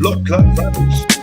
blood clot vibes.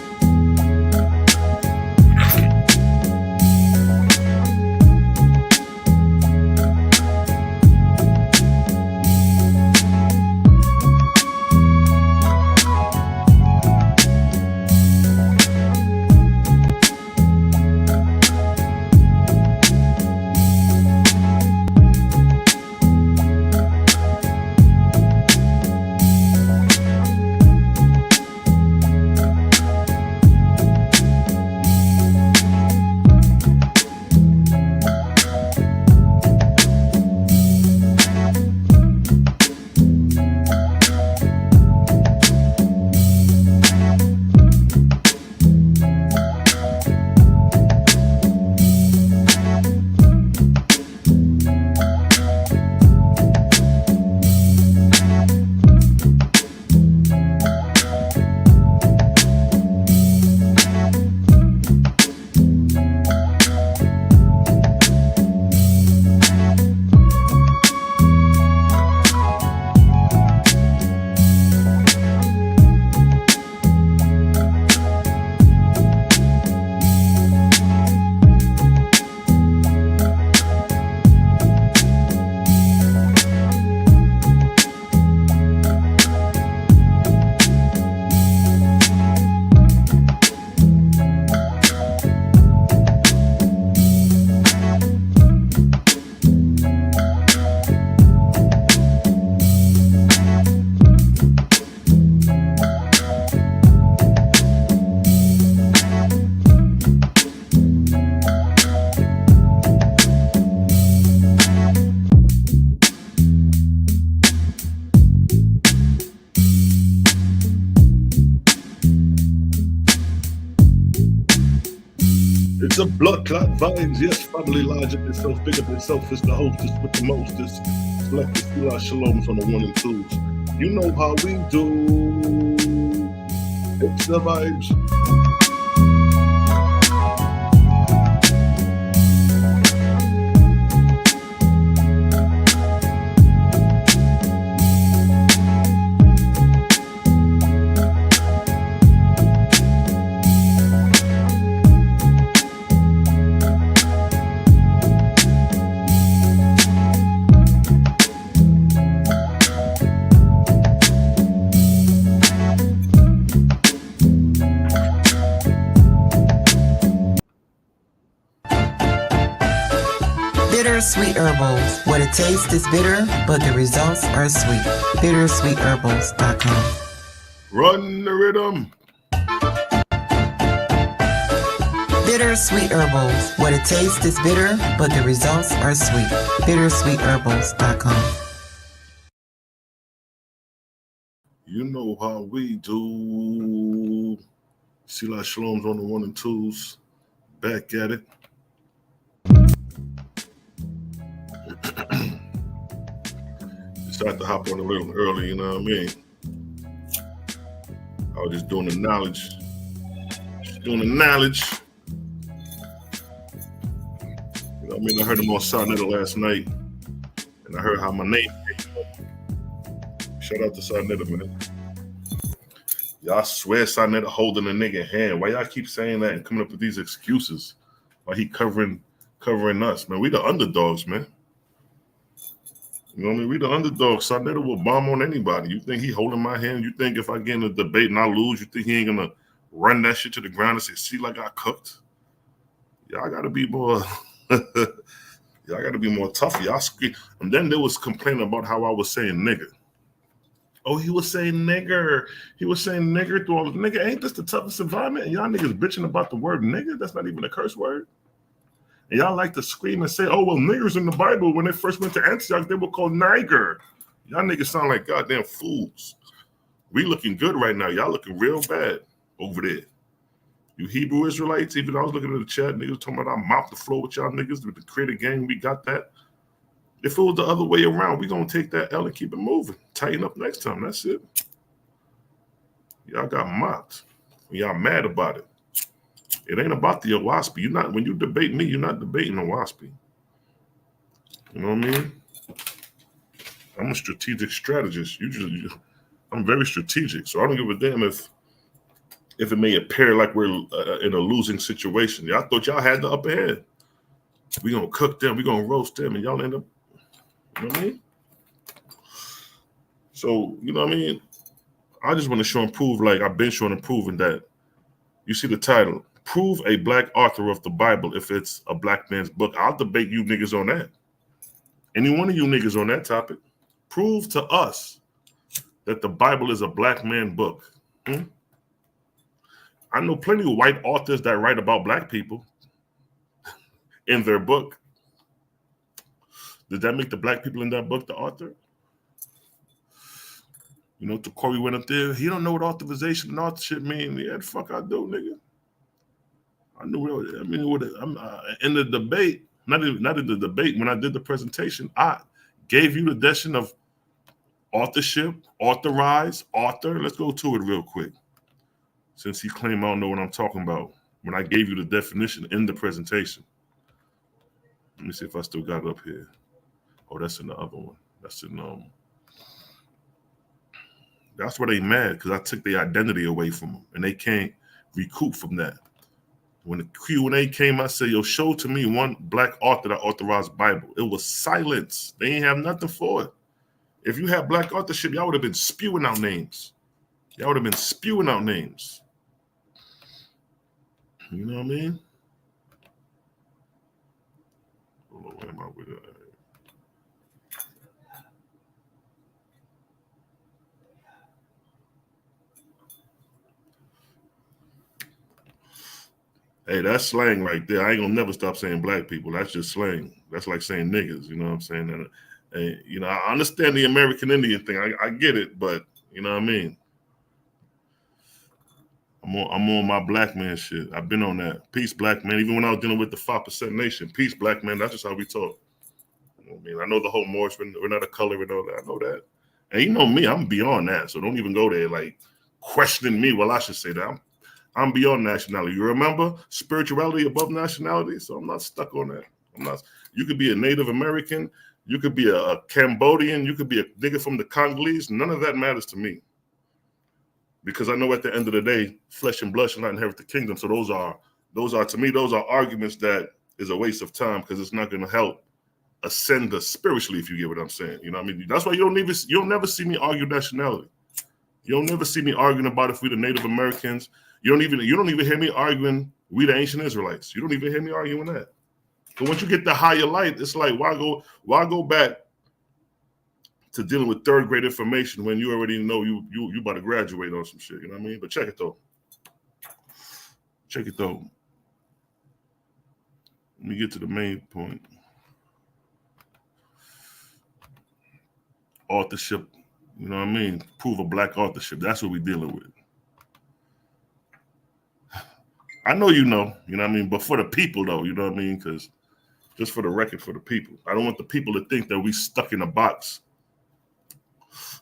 It's a blood clot vibes, yes, family larger than itself, bigger than itself, is the hostess with the mostest. Select the Sila Shaloms on the 1 and 2s. You know how we do. It's the vibes. Bittersweet Herbals, where the taste is bitter, but the results are sweet. Bittersweetherbals.com. Run the rhythm. Bittersweet Herbals, where the taste is bitter, but the results are sweet. Bittersweetherbals.com. You know how we do. Sila Shaloms on the 1 and 2s. Back at it. Decided to hop on a little early, you know what I mean? I was just doing the knowledge. You know what I mean? I heard him on Sarnetta last night, and I heard how my name came up. Shout out to Sarnetta, man. Y'all swear Sarnetta holding a nigga hand. Why y'all keep saying that and coming up with these excuses? Why he covering us, man? We the underdogs, man. You know what I mean? We the underdogs. Sarnetta will bomb on anybody. You think he holding my hand? You think if I get in a debate and I lose, you think he ain't gonna run that shit to the ground and say, see, like I cooked? Y'all gotta be more y'all gotta be more tough. Y'all scream. And then there was complaining about how I was saying nigger. Oh, he was saying nigger. He was saying nigger through all the nigga. Ain't this the toughest environment? And y'all niggas bitching about the word nigger? That's not even a curse word. And y'all like to scream and say, oh, well, niggers in the Bible, when they first went to Antioch, they were called niger. Y'all niggas sound like goddamn fools. We looking good right now. Y'all looking real bad over there. You Hebrew Israelites, even I was looking at the chat, niggas talking about I mopped the floor with y'all niggas with the creative game. We got that. If it was the other way around, we going to take that L and keep it moving. Tighten up next time. That's it. Y'all got mocked. Y'all mad about it. It ain't about the Owaspy. You're not, when you debate me, you're not debating Owaspy. You know what I mean? I'm a strategic strategist. I'm very strategic. So I don't give a damn if if it may appear like we're in a losing situation. Y'all thought y'all had the upper hand. We're going to cook them. We're going to roast them. And y'all end up, you know what I mean? So, you know what I mean? I just want to show and prove, like I've been showing and proving that. You see the title, Prove a Black Author of the Bible if it's a black man's book. I'll debate you niggas on that. Any one of you niggas on that topic. Prove to us that the Bible is a black man book. I know plenty of white authors that write about black people in their book. Did that make the black people in that book the author? You know, to Corey went up there. He don't know what authorization and authorship mean. Yeah, the fuck I do, nigga. I knew what. I mean, in the debate, not in the debate. When I did the presentation, I gave you the definition of authorship, authorized, author. Let's go to it real quick. Since he claimed I don't know what I'm talking about, when I gave you the definition in the presentation. Let me see if I still got it up here. Oh, that's in the other one. That's in That's where they mad, because I took their identity away from them, and they can't recoup from that. When the Q&A came, I said, yo, show to me one black author that authorized Bible. It was silence. They ain't have nothing for it. If you had black authorship, y'all would have been spewing out names. Y'all would have been spewing out names. You know what I mean? Hold on, where am I with it? Hey, that's slang right there. I ain't gonna never stop saying black people. That's just slang. That's like saying niggas. You know what I'm saying? And you know, I understand the American Indian thing. I get it, but you know what I mean. I'm on my black man shit. I've been on that. Peace, black man. Even when I was dealing with the 5% nation, peace, black man. That's just how we talk. You know what I mean, I know the whole Morris. We're not a color and all that. I know that. And you know me, I'm beyond that. So don't even go there like questioning me. Well, I should say that. I'm beyond nationality. You remember spirituality above nationality? So I'm not stuck on that. I'm not. You could be a Native American. You could be a Cambodian. You could be a nigga from the Congolese. None of that matters to me. Because I know at the end of the day, flesh and blood shall not inherit the kingdom. So those are to me, those are arguments that is a waste of time, because it's not going to help ascend us spiritually, if you get what I'm saying. You know what I mean? That's why you'll never see me argue nationality. You'll never see me arguing about if we the Native Americans. You don't even hear me arguing we the ancient Israelites. You don't even hear me arguing that. But once you get the higher light, it's like why go back to dealing with third grade information when you already know you about to graduate on some shit. You know what I mean? But check it though. Let me get to the main point. Authorship, you know what I mean? Prove a black authorship. That's what we're dealing with. I know you know what I mean? But for the people though, you know what I mean? Because just for the record, for the people. I don't want the people to think that we stuck in a box.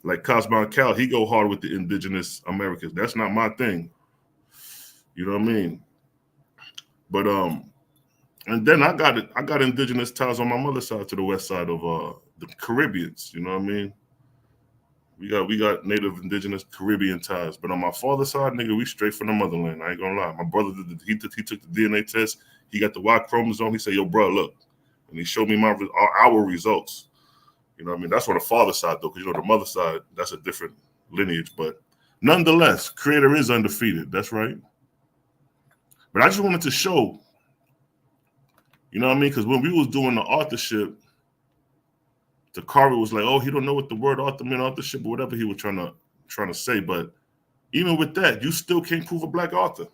Like Cosmo Cal, he go hard with the indigenous Americans. That's not my thing. You know what I mean? But and then I got indigenous ties on my mother's side to the west side of the Caribbeans. You know what I mean? We got native indigenous Caribbean ties. But on my father's side, nigga, we straight from the motherland. I ain't gonna lie. My brother he took the DNA test. He got the Y chromosome. He said, yo, bro, look. And he showed me our results. You know what I mean? That's on the father's side, though, because, you know, the mother's side, that's a different lineage. But nonetheless, Creator is undefeated. That's right. But I just wanted to show, you know what I mean? Because when we was doing the authorship, Takari was like, oh, he don't know what the word author meant, authorship, or whatever he was trying to say. But even with that, you still can't prove a black author.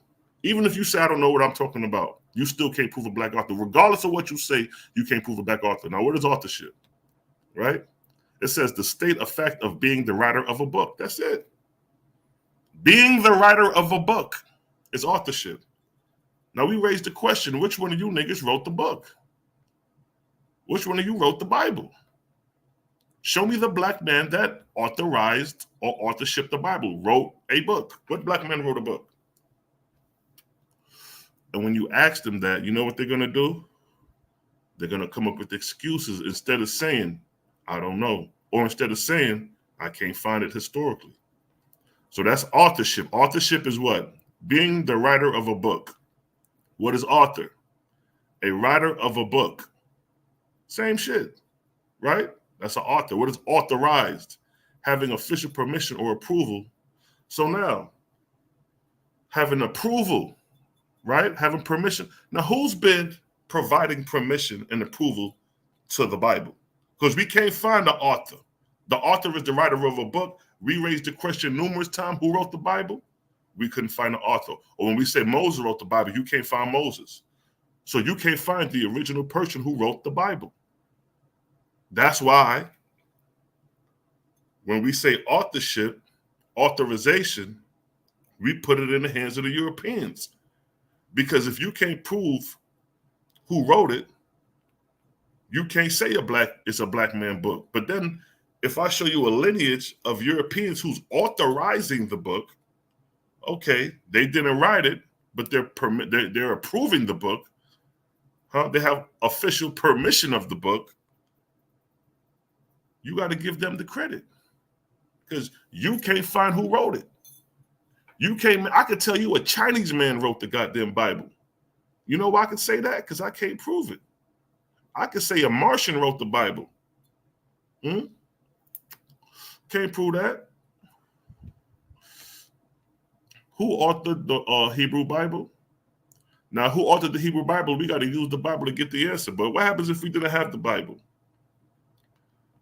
Even if you say, I don't know what I'm talking about, you still can't prove a black author. Regardless of what you say, you can't prove a black author. Now, what is authorship? Right? It says the state of fact of being the writer of a book. That's it. Being the writer of a book is authorship. Now, we raised the question, which one of you niggas wrote the book? Which one of you wrote the Bible? Show me the black man that authorized or authorship the Bible, wrote a book. What black man wrote a book? And when you ask them that, you know what they're going to do? They're going to come up with excuses instead of saying, I don't know. Or instead of saying, I can't find it historically. So that's authorship. Authorship is what? Being the writer of a book. What is author? A writer of a book. Same shit, right? That's an author. What is authorized? Having official permission or approval. So now, having approval, right? Having permission. Now, who's been providing permission and approval to the Bible? Because we can't find the author. The author is the writer of a book. We raised the question numerous times, who wrote the Bible? We couldn't find the author. Or when we say Moses wrote the Bible, you can't find Moses. So you can't find the original person who wrote the Bible. That's why when we say authorship, authorization, we put it in the hands of the Europeans. Because if you can't prove who wrote it, you can't say it's a black man book. But then if I show you a lineage of Europeans who's authorizing the book, okay, they didn't write it, but they're approving the book. They have official permission of the book. You got to give them the credit because you can't find who wrote it. I could tell you a Chinese man wrote the goddamn Bible. You know why I can say that? Because I can't prove it. I could say a Marcion wrote the Bible. Can't prove that. Who authored the Hebrew Bible? Now, who authored the Hebrew Bible? We got to use the Bible to get the answer. But what happens if we didn't have the Bible?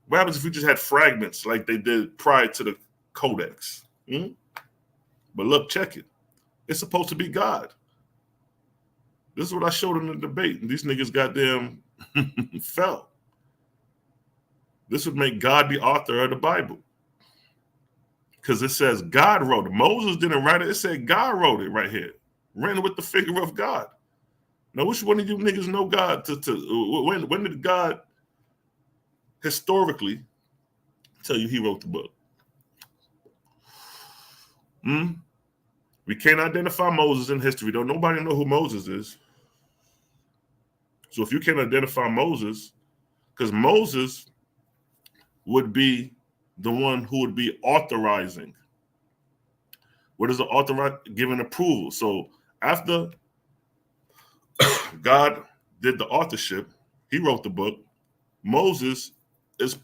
What happens if we just had fragments like they did prior to the Codex? But look, check it. It's supposed to be God. This is what I showed in the debate. And these niggas goddamn fell. This would make God the author of the Bible. Because it says God wrote it. Moses didn't write it. It said God wrote it right here. Written with the finger of God. Now, which one of you niggas know God? When did God historically tell you he wrote the book? We can't identify Moses in history. Don't nobody know who Moses is. So if you can't identify Moses, because Moses would be the one who would be authorizing. What is the authorize? Giving approval. So after God did the authorship, he wrote the book. Moses is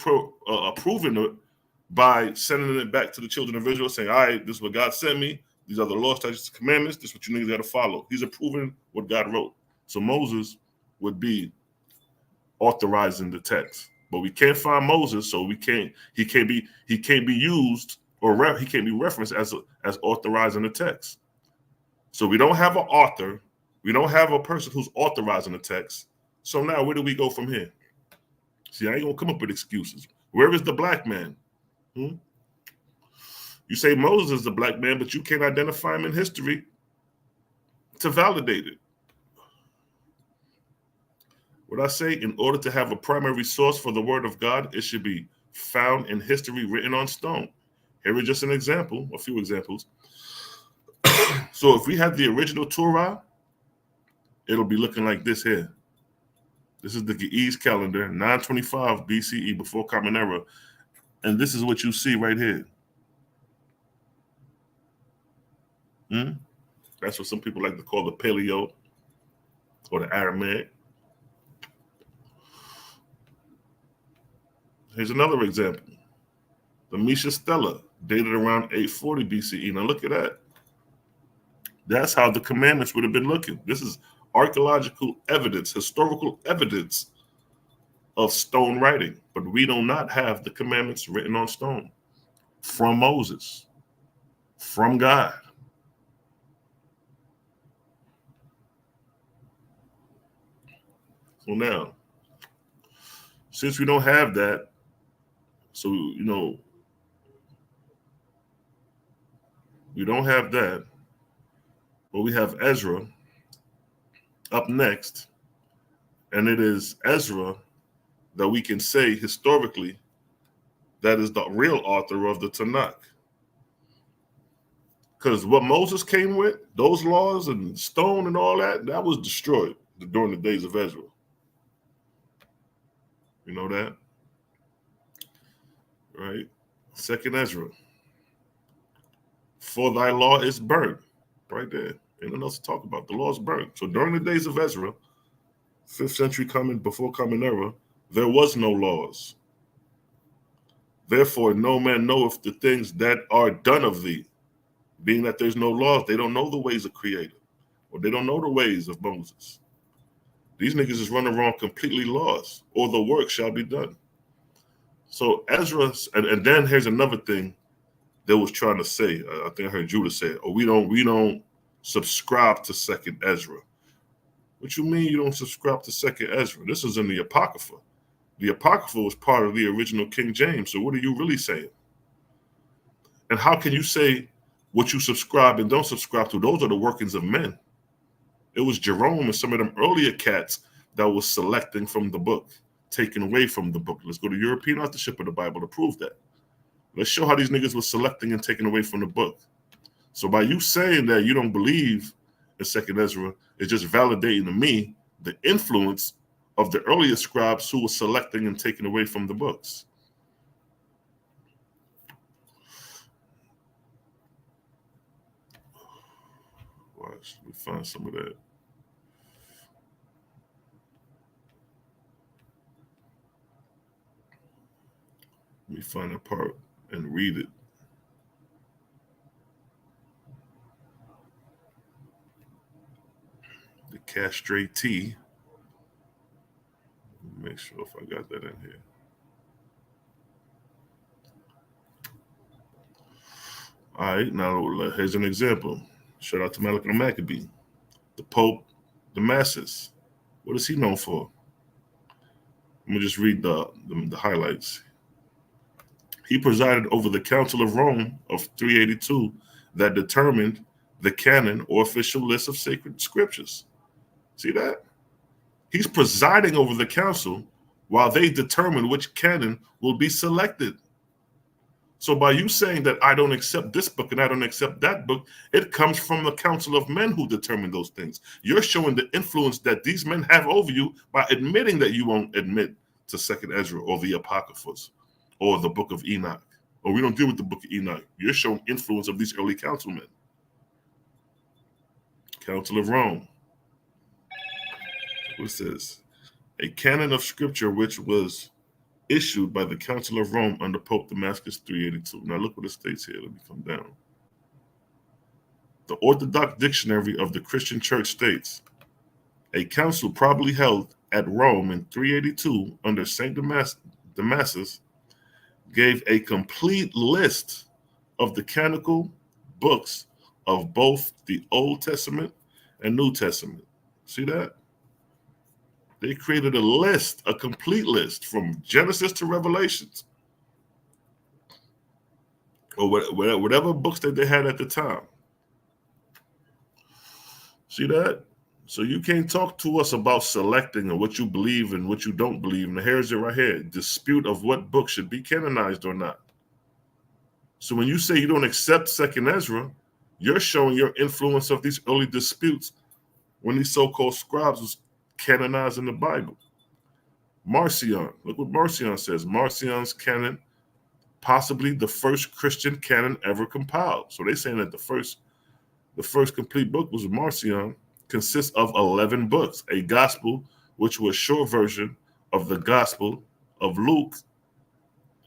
approving it by sending it back to the children of Israel, saying, all right, this is what God sent me. These are the laws, statutes, commandments. This is what you niggas got to follow. He's approving what God wrote. So Moses would be authorizing the text. But we can't find Moses, so he can't be used or he can't be referenced as authorizing the text. So we don't have an author. We don't have a person who's authorizing the text. So now where do we go from here? See, I ain't gonna come up with excuses. Where is the black man? You say Moses is the black man, but you can't identify him in history to validate it. What I say, in order to have a primary source for the word of God, it should be found in history written on stone. Here is just an example, a few examples. So if we have the original Torah, it'll be looking like this here. This is the Ge'ez calendar, 925 BCE, before Common Era. And this is what you see right here. That's what some people like to call the Paleo or the Aramaic. Here's another example. The Misha Stela, dated around 840 BCE. Now look at that. That's how the commandments would have been looking. This is archaeological evidence, historical evidence of stone writing. But we do not have the commandments written on stone from Moses, from God. So now, since we don't have that, so, we don't have that, but we have Ezra up next, and it is Ezra that we can say historically that is the real author of the Tanakh. Because what Moses came with, those laws and stone and all that, that was destroyed during the days of Ezra. You know that? Right? Second Ezra. For thy law is burnt. Right there. Ain't nothing else to talk about. The law's burnt. So during the days of Ezra, 5th century before common era, there was no laws. Therefore, no man knoweth the things that are done of thee. Being that there's no laws, they don't know the ways of Creator, or they don't know the ways of Moses. These niggas is running around completely lost, or the work shall be done. So Ezra, and then here's another thing they was trying to say. I think I heard Judah say, "Oh, we don't subscribe to Second Ezra." What you mean you don't subscribe to Second Ezra? This is in the Apocrypha. The Apocrypha was part of the original King James. So what are you really saying? And how can you say what you subscribe and don't subscribe to? Those are the workings of men. It was Jerome and some of them earlier cats that was selecting from the book, taking away from the book. Let's go to European authorship of the Bible to prove that. Let's show how these niggas were selecting and taking away from the book. So by you saying that you don't believe in Second Ezra, it's just validating to me the influence of the earlier scribes who were selecting and taking away from the books. Watch, we find some of that. Let me find that part and read it. The castrate T. Make sure if I got that in here. All right, now here's an example. Shout out to Malachi Maccabee. The Pope, the masses. What is he known for? Let me just read the highlights. He presided over the Council of Rome of 382 that determined the canon or official list of sacred scriptures. See that? He's presiding over the council while they determine which canon will be selected. So by you saying that I don't accept this book and I don't accept that book, it comes from the council of men who determine those things. You're showing the influence that these men have over you by admitting that you won't admit to Second Ezra or the Apocryphas or the book of Enoch, or we don't deal with the book of Enoch. You're showing influence of these early councilmen. Council of Rome. What says? A canon of scripture which was issued by the Council of Rome under Pope Damascus 382. Now look what it states here. Let me come down. The Orthodox Dictionary of the Christian Church states, a council probably held at Rome in 382 under St. Damasus gave a complete list of the canonical books of both the Old Testament and New Testament. See that? They created a list, a complete list from Genesis to Revelations, or whatever books that they had at the time. See that? So you can't talk to us about selecting and what you believe and what you don't believe. And here's it right here, dispute of what book should be canonized or not. So when you say you don't accept Second Ezra, you're showing your influence of these early disputes when these so-called scribes was canonizing the Bible. Marcion, look what Marcion says. Marcion's canon, possibly the first Christian canon ever compiled. So they're saying that the first complete book was Marcion, consists of 11 books, a gospel, which was a short version of the Gospel of Luke,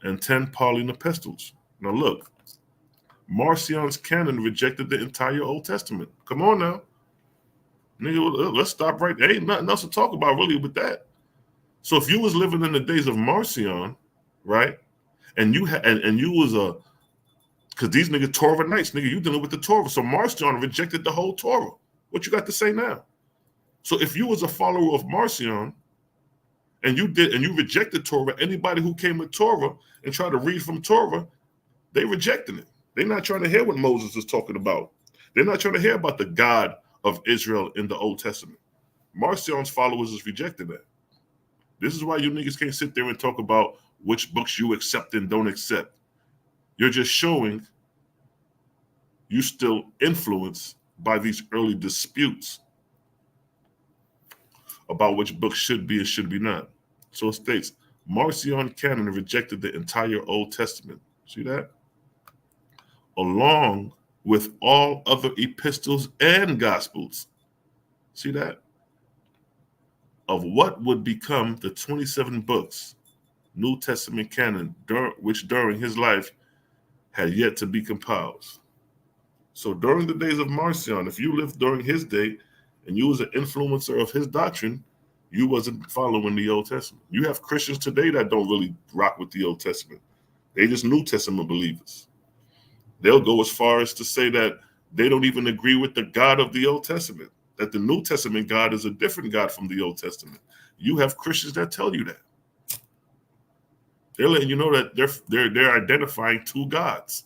and 10 Pauline epistles. Now look, Marcion's canon rejected the entire Old Testament. Come on now. Nigga, let's stop right there. Ain't nothing else to talk about really with that. So if you was living in the days of Marcion, right, and you was because these niggas Torah nights, nigga, you dealing with the Torah. So Marcion rejected the whole Torah. What you got to say now? So if you was a follower of Marcion and you rejected Torah, anybody who came with Torah and tried to read from Torah, they rejecting it. They're not trying to hear what Moses is talking about. They're not trying to hear about the God of Israel in the Old Testament. Marcion's followers is rejecting that. This is why you niggas can't sit there and talk about which books you accept and don't accept. You're just showing you still influenced by these early disputes about which books should be and should be not. So it states, Marcion canon rejected the entire Old Testament. See that? Along with all other epistles and gospels. See that? Of what would become the 27 books, New Testament canon, which during his life had yet to be compiled. So during the days of Marcion, if you lived during his day and you was an influencer of his doctrine, you wasn't following the Old Testament. You have Christians today that don't really rock with the Old Testament. They just New Testament believers. They'll go as far as to say that they don't even agree with the God of the Old Testament, that the New Testament God is a different God from the Old Testament. You have Christians that tell you that. They're letting you know that they're identifying two gods.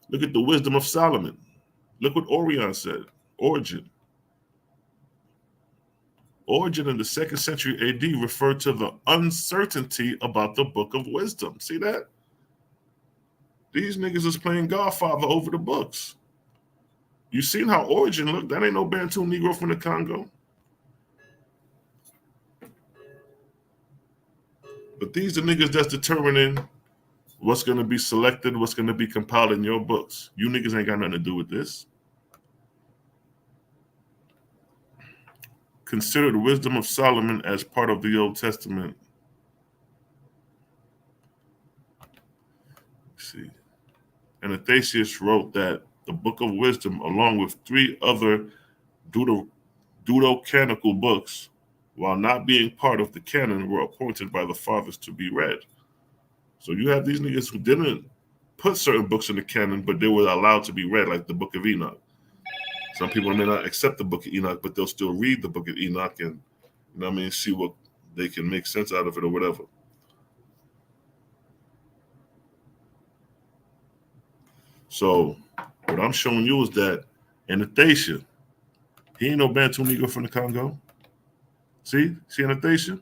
Look at the wisdom of Solomon. Look what Orion said. Origen in the 2nd century AD referred to the uncertainty about the book of wisdom. See that? These niggas is playing Godfather over the books. You seen how Origen looked? That ain't no Bantu Negro from the Congo. But these are niggas that's determining what's going to be selected, what's going to be compiled in your books. You niggas ain't got nothing to do with this. Consider the wisdom of Solomon as part of the Old Testament. Let's see. And Athasius wrote that the Book of Wisdom, along with 3 other deuterocanonical books, while not being part of the canon, were appointed by the fathers to be read. So you have these niggas who didn't put certain books in the canon, but they were allowed to be read, like the Book of Enoch. Some people may not accept the Book of Enoch, but they'll still read the Book of Enoch and, you know what I mean, see what they can make sense out of it or whatever. So what I'm showing you is that Anastasia, he ain't no Bantu Negro from the Congo. See Anastasia?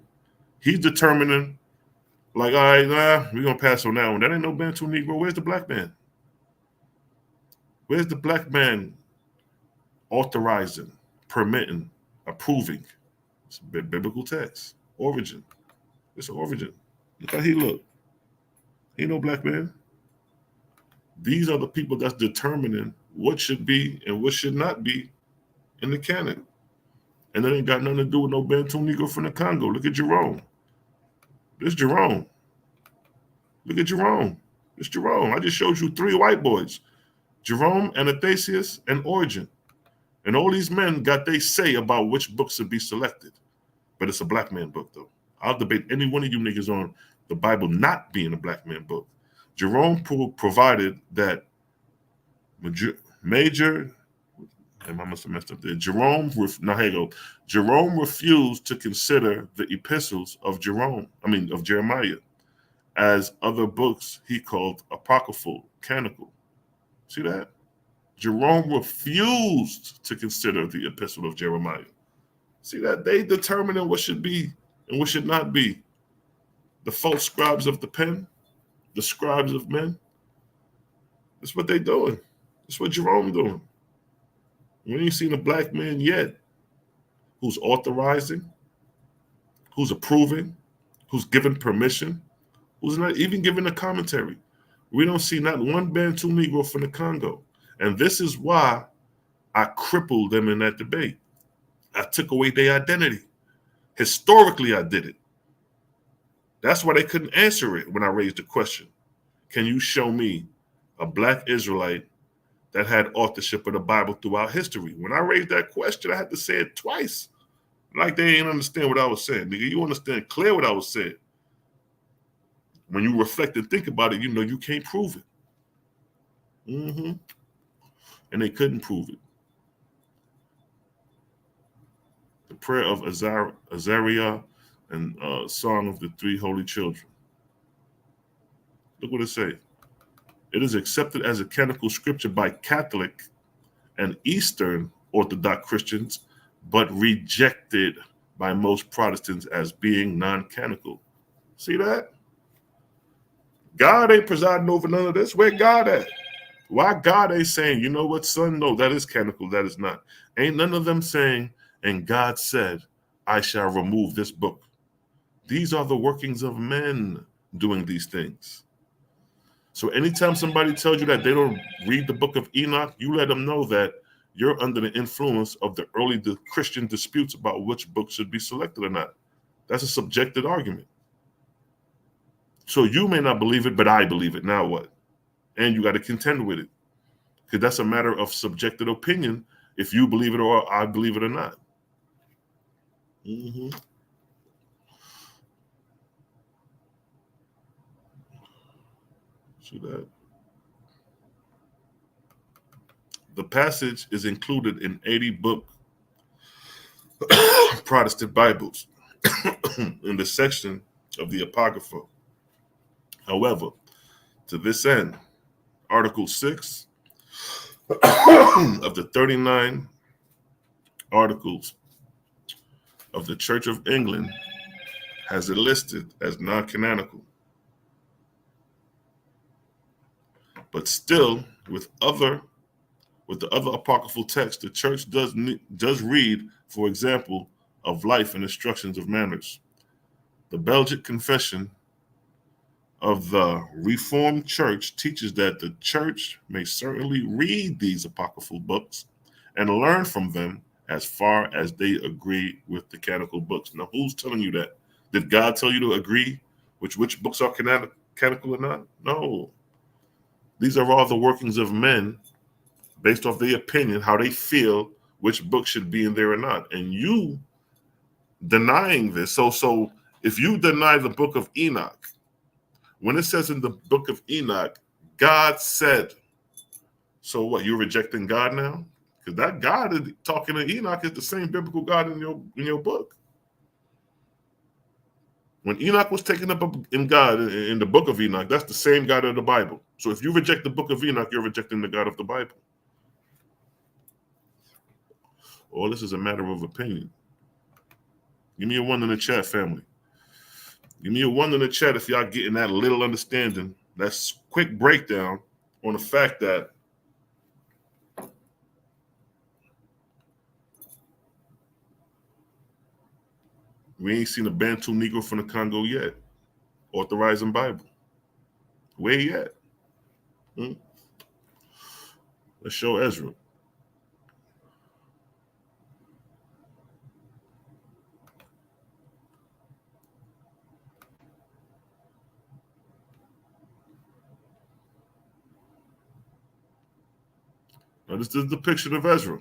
He's determining, like, all right, we're going to pass on that one. That ain't no Bantu Negro. Where's the black man? Where's the black man authorizing, permitting, approving? It's a biblical text. Origin. It's an origin. Look how he look. He ain't no black man. These are the people that's determining what should be and what should not be in the canon. And that ain't got nothing to do with no Bantu Negro from the Congo. Look at Jerome. This Jerome. Look at Jerome. It's Jerome. I just showed you 3 white boys. Jerome, Anathasius, and Origen. And all these men got they say about which books should be selected. But it's a black man book, though. I'll debate any one of you niggas on the Bible not being a black man book. Jerome provided that major, I must have messed up there. Jerome refused to consider the epistles of Jeremiah as other books he called apocryphal, canonical. See that? Jerome refused to consider the epistle of Jeremiah. See that? They determining what should be and what should not be. The false scribes of the pen, the scribes of men. That's what they doing. That's what Jerome doing. We ain't seen a black man yet who's authorizing, who's approving, who's giving permission, who's not even giving a commentary. We don't see not one Bantu Negro from the Congo. And this is why I crippled them in that debate. I took away their identity. Historically, I did it. That's why they couldn't answer it when I raised the question. Can you show me a black Israelite that had authorship of the Bible throughout history? When I raised that question, I had to say it twice. Like they ain't understand what I was saying. Nigga, you understand clear what I was saying. When you reflect and think about it, you know you can't prove it. And they couldn't prove it. The prayer of Azariah and Song of the Three Holy Children. Look what it says. It is accepted as a canonical scripture by Catholic and Eastern Orthodox Christians, but rejected by most Protestants as being non-canonical. See that? God ain't presiding over none of this. Where God at? Why God ain't saying, you know what, son? No, that is canonical, that is not. Ain't none of them saying, and God said, I shall remove this book. These are the workings of men doing these things. So anytime somebody tells you that they don't read the book of Enoch, you let them know that you're under the influence of the early Christian disputes about which book should be selected or not. That's a subjective argument. So you may not believe it, but I believe it. Now what? And you got to contend with it. Because that's a matter of subjective opinion, if you believe it or I believe it or not. Mm-hmm. See that? The passage is included in 80 book Protestant Bibles in the section of the Apocrypha. However, to this end, Article 6 of the 39 Articles of the Church of England has it listed as non-canonical. But still, with the other apocryphal texts, the church does read, for example, of life and instructions of manners. The Belgic Confession of the Reformed Church teaches that the church may certainly read these apocryphal books and learn from them as far as they agree with the canonical books. Now, who's telling you that? Did God tell you to agree which books are canonical or not? No. These are all the workings of men based off their opinion, how they feel which book should be in there or not. And you denying this. So if you deny the book of Enoch, when it says in the book of Enoch, God said, so what, you're rejecting God now? Because that God is talking to Enoch is the same biblical God in your book. When Enoch was taken up in God in the book of Enoch, that's the same God of the Bible. So if you reject the book of Enoch, you're rejecting the God of the Bible. All this is a matter of opinion. Give me a 1 in the chat, family. Give me a 1 in the chat if y'all getting that little understanding. That's quick breakdown on the fact that we ain't seen a Bantu Negro from the Congo yet authorizing Bible. Where he at? Let's show Ezra. Now, this is the picture of Ezra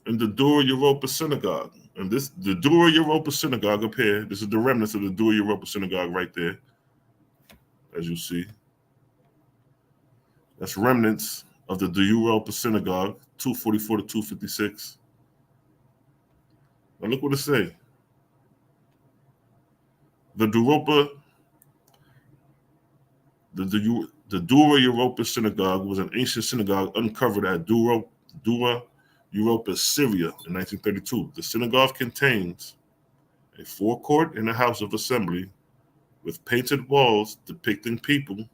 in the Dura Europa synagogue. And the Dura Europa synagogue up here, this is the remnants of the Dura Europa synagogue right there, as you see. That's remnants of the Dura Europa synagogue, 244 to 256. Now look what it say. The Dura Europa synagogue was an ancient synagogue uncovered at Dura Europa, Syria in 1932. The synagogue contains a forecourt and a house of assembly with painted walls depicting people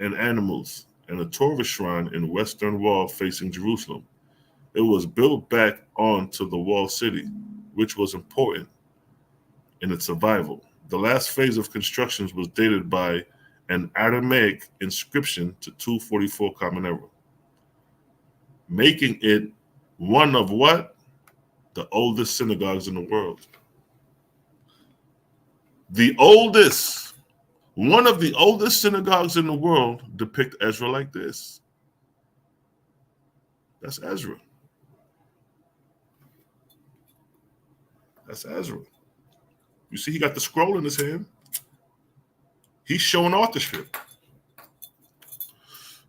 and animals, and a Torah shrine in western wall facing Jerusalem. It was built back onto the walled city, which was important in its survival. The last phase of construction was dated by an Aramaic inscription to 244 Common Era, making it one of what? The oldest synagogues in the world. One of the oldest synagogues in the world depict Ezra like this. That's Ezra. That's Ezra. You see, he got the scroll in his hand. He's showing authorship.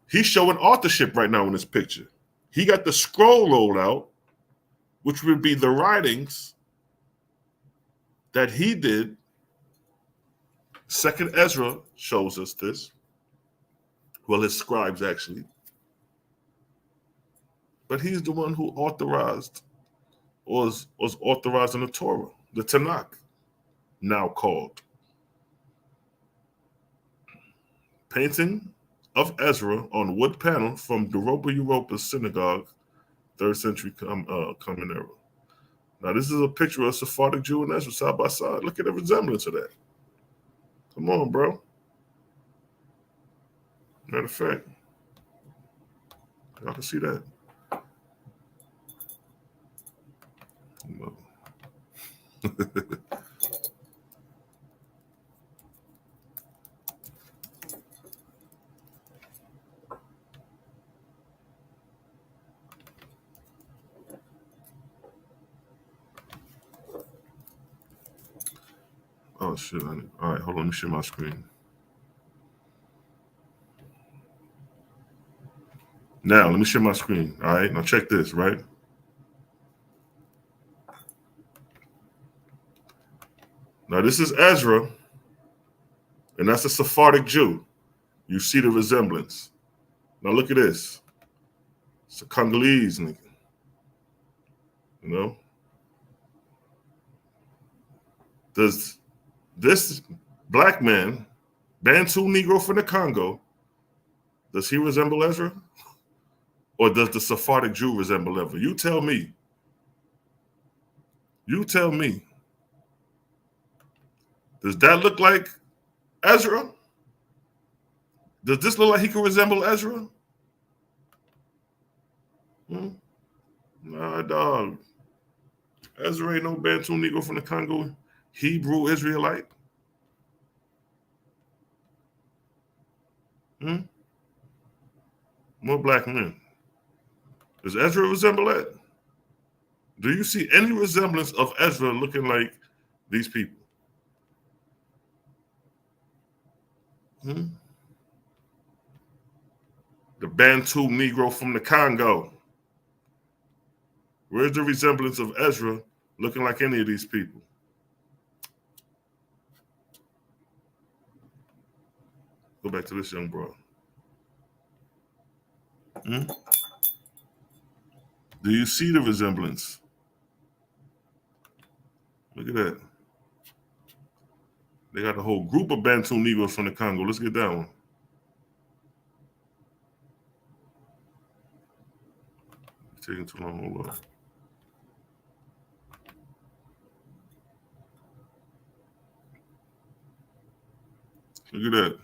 He's showing authorship right now in this picture. He got the scroll rolled out, which would be the writings that he did. Second Ezra shows us this. Well, his scribes actually. But he's the one who authorized, was authorized in the Torah, the Tanakh, now called. Painting of Ezra on wood panel from Dura Europa synagogue, 3rd century Common Era. Now, this is a picture of a Sephardic Jew and Ezra side by side. Look at the resemblance of that. Come on, bro. Matter of fact, y'all can see that. Oh shit! All right, hold on. Let me share my screen. Now, let me share my screen. All right, now check this, right? Now, this is Ezra, and that's a Sephardic Jew. You see the resemblance. Now, look at this. It's a Congolese nigga. You know? Does this black man, Bantu Negro from the Congo, does he resemble Ezra? Or does the Sephardic Jew resemble Ezra? You tell me. You tell me. Does that look like Ezra? Does this look like he can resemble Ezra? Nah, dog. Ezra ain't no Bantu Negro from the Congo. Hebrew Israelite. More black men. Does Ezra resemble that? Do you see any resemblance of Ezra looking like these people? The Bantu Negro from the Congo. Where's the resemblance of Ezra looking like any of these people? Go back to this young bro. Do you see the resemblance? Look at that. They got a whole group of Bantu Negroes from the Congo. Let's get that one. It's taking too long. Hold on. Look at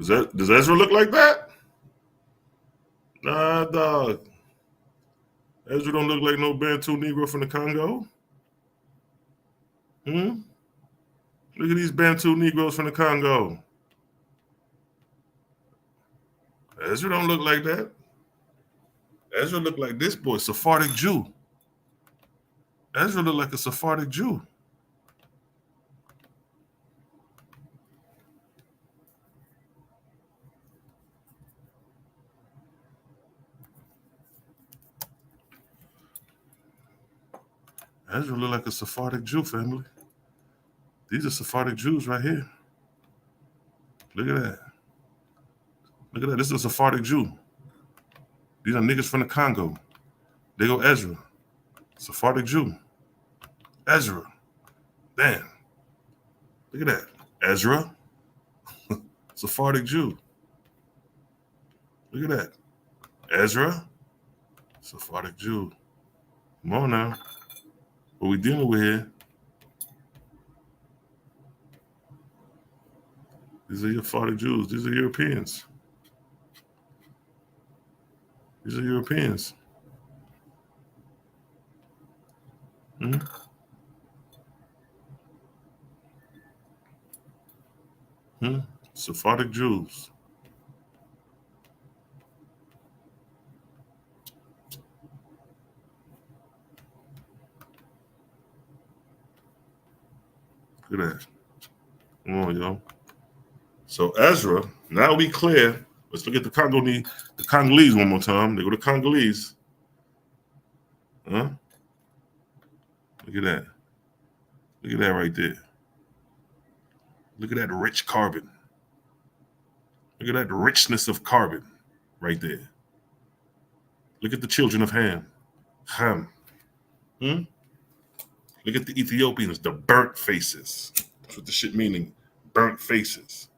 that. Does Ezra look like that? Nah, dog. Ezra don't look like no Bantu Negro from the Congo. Look at these Bantu Negroes from the Congo. Ezra don't look like that. Ezra look like this boy, Sephardic Jew. Ezra look like a Sephardic Jew. Ezra look like a Sephardic Jew, family. These are Sephardic Jews right here. Look at that. Look at that. This is a Sephardic Jew. These are niggas from the Congo. They go Ezra. Sephardic Jew. Ezra. Damn. Look at that. Ezra. Sephardic Jew. Look at that. Ezra. Sephardic Jew. Come on now. What we dealing with here? These are Sephardic Jews. These are Europeans. These are Europeans. Sephardic Jews. Look at that. Come on, y'all. So Ezra, now we clear. Let's look at the Congolese one more time. They go to Congolese. Look at that. Look at that right there. Look at that rich carbon. Look at that richness of carbon right there. Look at the children of Ham. Ham. Look at the Ethiopians, the burnt faces. That's what the shit meaning. Burnt faces.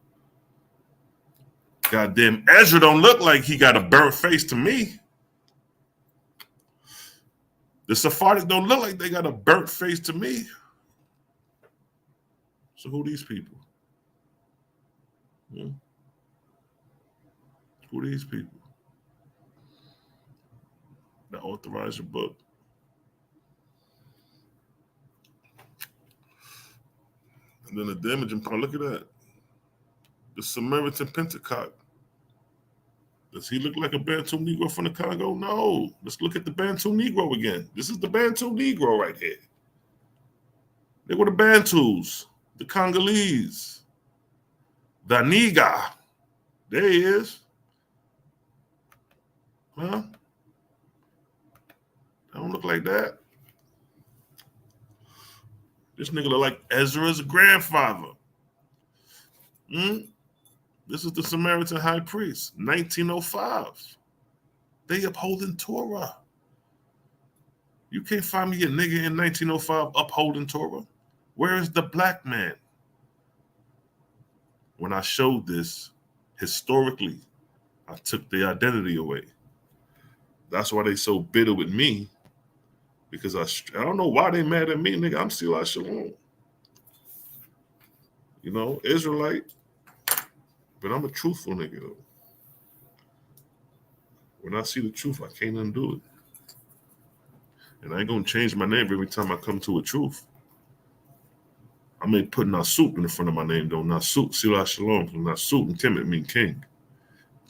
Goddamn, Ezra don't look like he got a burnt face to me. The Sephardics don't look like they got a burnt face to me. So who are these people? Who are these people that authorize your book? And then the damaging part, look at that. The Samaritan Pentecost. Does he look like a Bantu Negro from the Congo? No. Let's look at the Bantu Negro again. This is the Bantu Negro right here. They were the Bantus, the Congolese, the Niga. There he is. Huh? I don't look like that. This nigga look like Ezra's grandfather. This is the Samaritan high priest, 1905. They upholding Torah. You can't find me a nigga in 1905 upholding Torah. Where is the black man? When I showed this, historically, I took the identity away. That's why they so bitter with me, because I don't know why they mad at me, nigga. I'm still Shalom. You know, Israelite, but I'm a truthful nigga, though. When I see the truth, I can't undo it. And I ain't gonna change my name every time I come to a truth. I may put Nasut in the front of my name, though. Nasut, Silah Shalom. Nasut and Kemet mean king.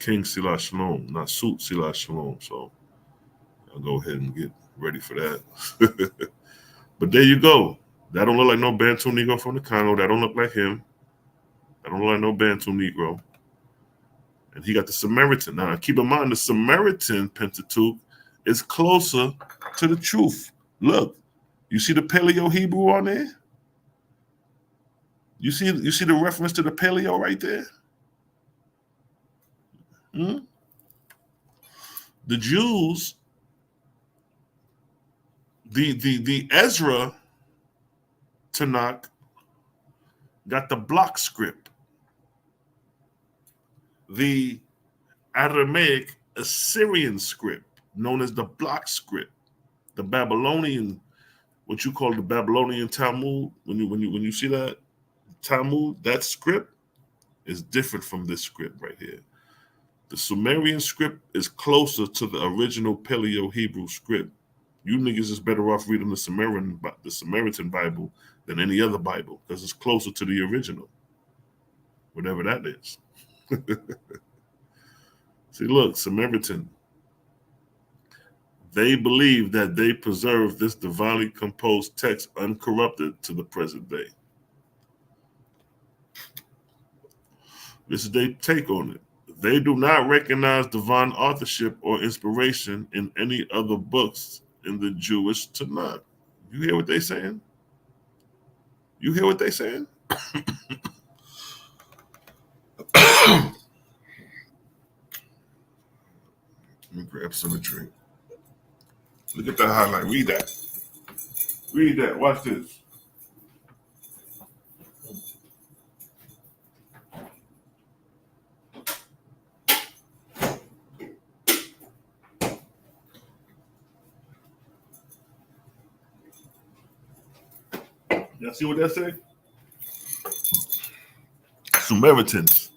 King Silah Shalom. Nasut, Silah Shalom. So I'll go ahead and get ready for that. But there you go. That don't look like no Bantu Negro from the Congo. That don't look like him. That don't look like no Bantu Negro. And he got the Samaritan. Now, keep in mind, the Samaritan Pentateuch is closer to the truth. Look, you see the Paleo Hebrew on there? You see the reference to the Paleo right there? The Jews, the Ezra Tanakh got the block script. The Aramaic Assyrian script, known as the block script. The Babylonian, what you call the Babylonian Talmud, when you see that Talmud, that script is different from this script right here. The Sumerian script is closer to the original Paleo Hebrew script. You niggas is better off reading the Samaritan Bible than any other Bible, because it's closer to the original, whatever that is. See, look, Samaritan. They believe that they preserve this divinely composed text uncorrupted to the present day. This is their take on it. They do not recognize divine authorship or inspiration in any other books in the Jewish Tanakh. You hear what they saying? You hear what they saying? Let me grab some of the drink. Look at that highlight. Read that. Read that. Watch this. Y'all see what that say? Samaritans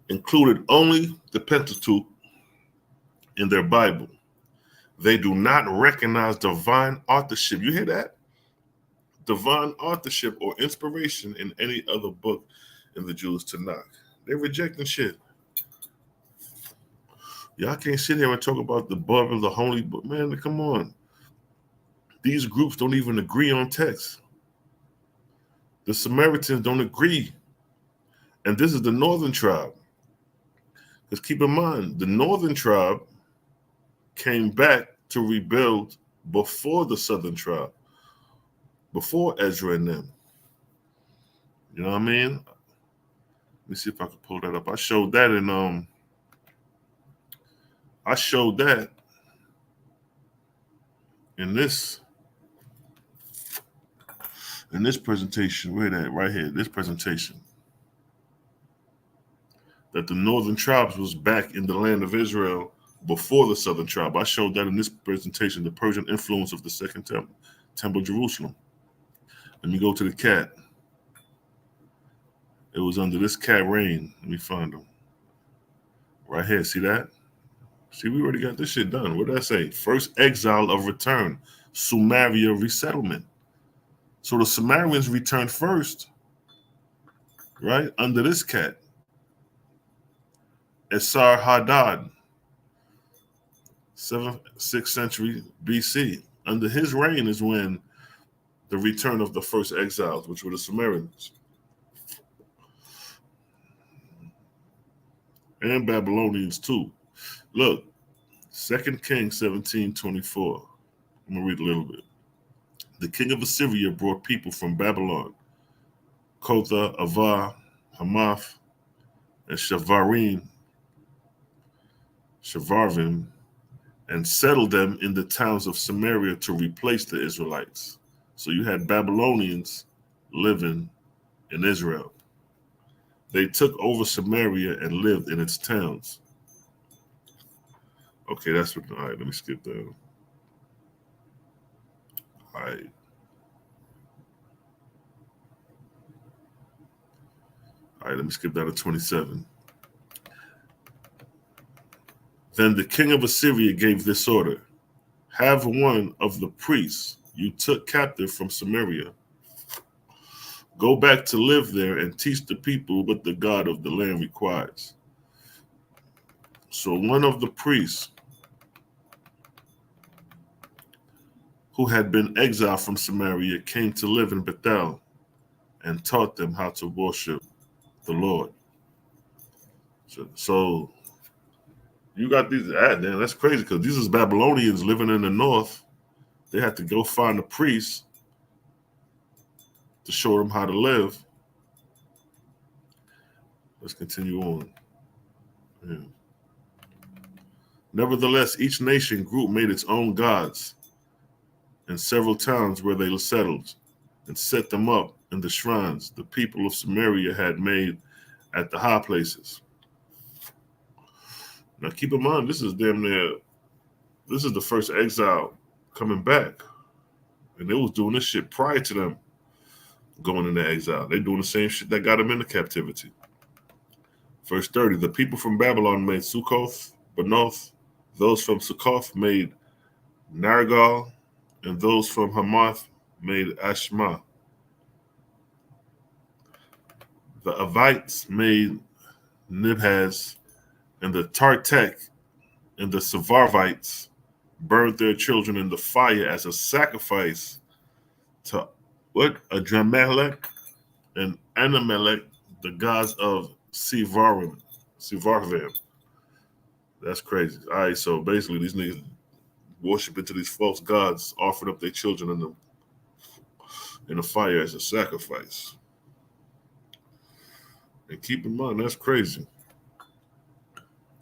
included only the Pentateuch in their Bible. They do not recognize divine authorship. You hear that? Divine authorship or inspiration in any other book in the Jews Tanakh. They're rejecting shit. Y'all can't sit here and talk about the Bible, the holy book. Man, come on. These groups don't even agree on text. The Samaritans don't agree. And this is the northern tribe. Because keep in mind, the northern tribe came back to rebuild before the southern tribe, before Ezra and them. You know what I mean? Let me see if I can pull that up. I showed that in this presentation. Where that? Right here, this presentation. That the northern tribes was back in the land of Israel before the southern tribe. I showed that in this presentation, the Persian influence of the second temple of Jerusalem. Let me go to the cat. It was under this cat reign. Let me find them. Right here, see that? See, we already got this shit done. What did I say? First exile of return, Sumeria resettlement. So the Samaritans returned first, right? Under this cat, Esar Hadad, 6th century BC. Under his reign is when the return of the first exiles, which were the Samaritans. And Babylonians too. Look, 2 Kings 17:24. I'm going to read a little bit. The king of Assyria brought people from Babylon, Kotha, Avah, Hamath, and Shavarvim, and settled them in the towns of Samaria to replace the Israelites. So you had Babylonians living in Israel. They took over Samaria and lived in its towns. Okay, that's what. All right, let me skip down. All right. All right, let me skip down to 27. Then the king of Assyria gave this order: have one of the priests you took captive from Samaria go back to live there and teach the people what the God of the land requires. So one of the priests who had been exiled from Samaria came to live in Bethel and taught them how to worship the Lord. So you got these, man, that's crazy because these is Babylonians living in the north. They had to go find a priest to show them how to live. Let's continue on. Yeah. Nevertheless, each nation group made its own gods in several towns where they settled and set them up in the shrines the people of Samaria had made at the high places. Now keep in mind, this is the first exile coming back. And they was doing this shit prior to them going into exile. They're doing the same shit that got them into captivity. Verse 30, the people from Babylon made Sukkoth, Benoth. Those from Sukkoth made Nargal, and those from Hamath made Ashma. The Avites made Nibhaz, and the Tartek and the Savarvites burned their children in the fire as a sacrifice to Adramelech and Anamelech, the gods of Sivarvim. That's crazy. All right, so basically these niggas worshiping to these false gods, offering up their children in the fire as a sacrifice. And keep in mind, that's crazy,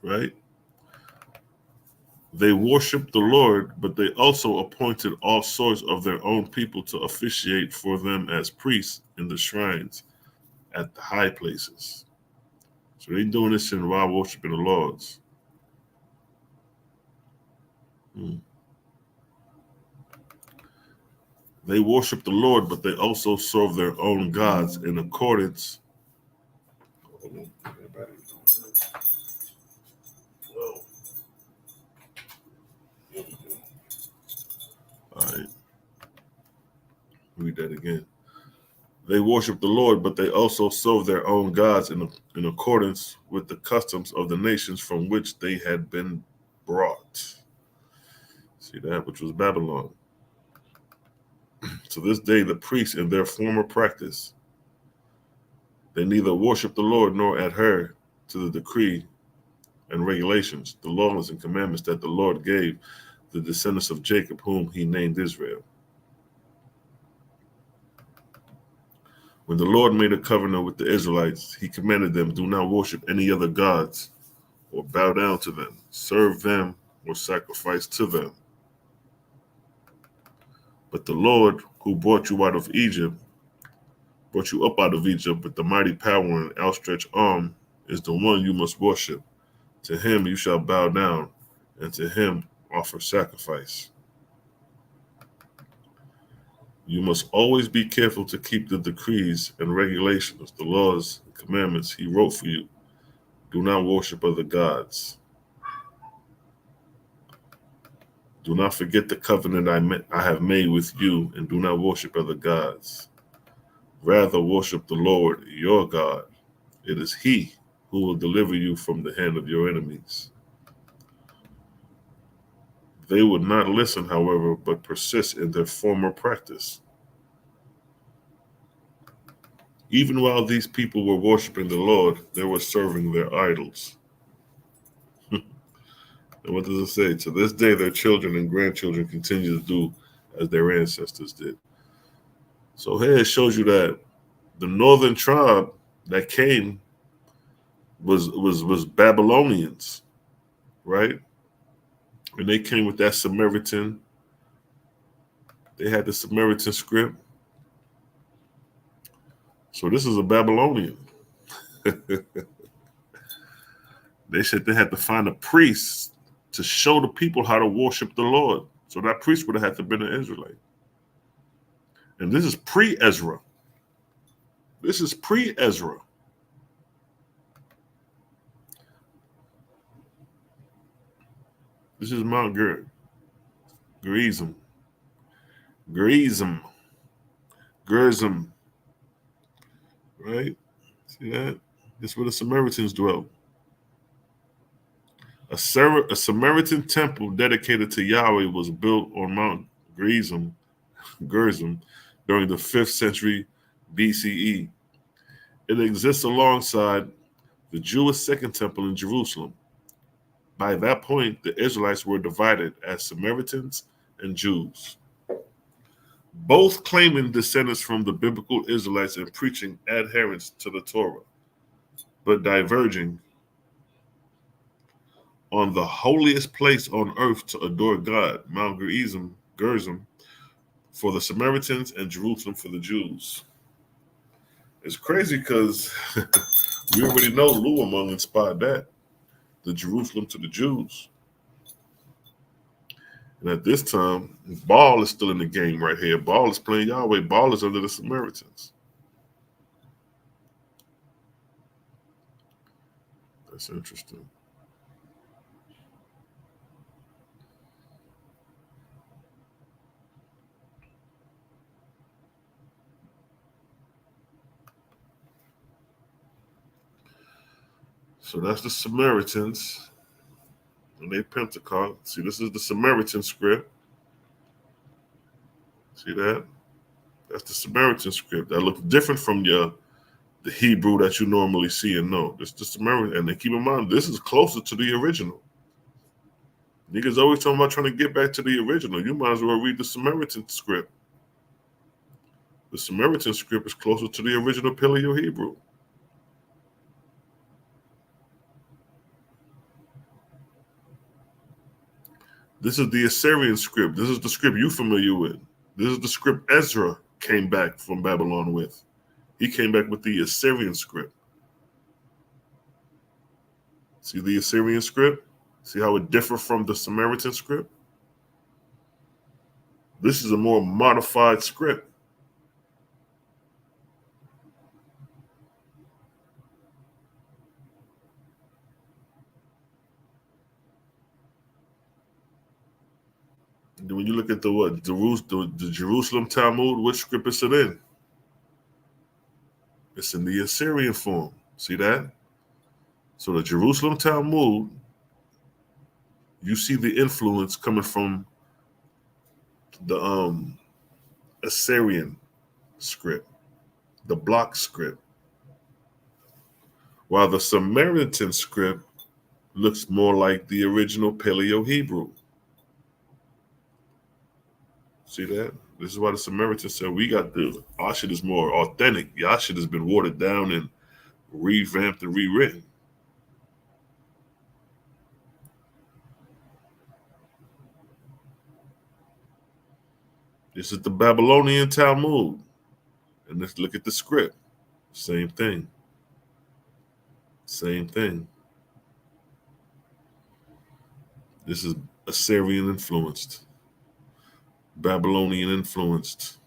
right? They worshiped the Lord, but they also appointed all sorts of their own people to officiate for them as priests in the shrines at the high places. So they're doing this in while worshiping the lords. They worship the Lord, but they also serve their own gods in accordance. All right. Read that again. They worship the Lord, but they also serve their own gods in accordance with the customs of the nations from which they had been brought. See that, which was Babylon. To this day, the priests in their former practice, they neither worship the Lord nor adhere to the decree and regulations, the laws and commandments that the Lord gave the descendants of Jacob, whom he named Israel. When the Lord made a covenant with the Israelites, he commanded them, do not worship any other gods or bow down to them, serve them, or sacrifice to them. But the Lord, who brought you up out of Egypt with the mighty power and outstretched arm, is the one you must worship. To him you shall bow down, and to him offer sacrifice. You must always be careful to keep the decrees and regulations, the laws and commandments he wrote for you, Do not worship other gods. Do not forget the covenant I have made with you, and do not worship other gods. Rather, worship the Lord your God. It is He who will deliver you from the hand of your enemies. They would not listen, however, but persist in their former practice. Even while these people were worshiping the Lord, they were serving their idols. And what does it say? To this day, their children and grandchildren continue to do as their ancestors did. So here it shows you that the northern tribe that came was Babylonians, right? And they came with that Samaritan. They had the Samaritan script. So this is a Babylonian. They said they had to find a priest to show the people how to worship the Lord. So that priest would have had to have been an Israelite. And this is pre-Ezra. This is pre-Ezra. This is Mount Gerizim. Right? See that? This is where the Samaritans dwelt. A Samaritan temple dedicated to Yahweh was built on Mount Gerizim during the 5th century BCE. It exists alongside the Jewish Second Temple in Jerusalem. By that point, the Israelites were divided as Samaritans and Jews, both claiming descendants from the biblical Israelites and preaching adherence to the Torah, but diverging on the holiest place on earth to adore God, Mount Gerizim for the Samaritans and Jerusalem for the Jews. It's crazy because we already know Luamung inspired that, the Jerusalem to the Jews. And at this time, Baal is still in the game right here. Baal is playing Yahweh. Baal is under the Samaritans. That's interesting. So that's the Samaritans and they Pentecost. See, this is the Samaritan script. See that? That's the Samaritan script. That looks different from the Hebrew that you normally see and know. This is the Samaritan. And then keep in mind, this is closer to the original. Niggas always talking about trying to get back to the original. You might as well read the Samaritan script. The Samaritan script is closer to the original Paleo-Hebrew. This is the Assyrian script. This is the script you're familiar with. This is the script Ezra came back from Babylon with. He came back with the Assyrian script. See the Assyrian script? See how it differs from the Samaritan script? This is a more modified script. When you look at the Jerusalem Talmud, which script is it in? It's in the Assyrian form. See that? So the Jerusalem Talmud, you see the influence coming from the Assyrian script, the block script, while the Samaritan script looks more like the original Paleo-Hebrew. See that? This is why the Samaritans said our shit is more authentic. Y'all shit has been watered down and revamped and rewritten. This is the Babylonian Talmud. And let's look at the script. Same thing. Same thing. This is Assyrian influenced. Babylonian influenced.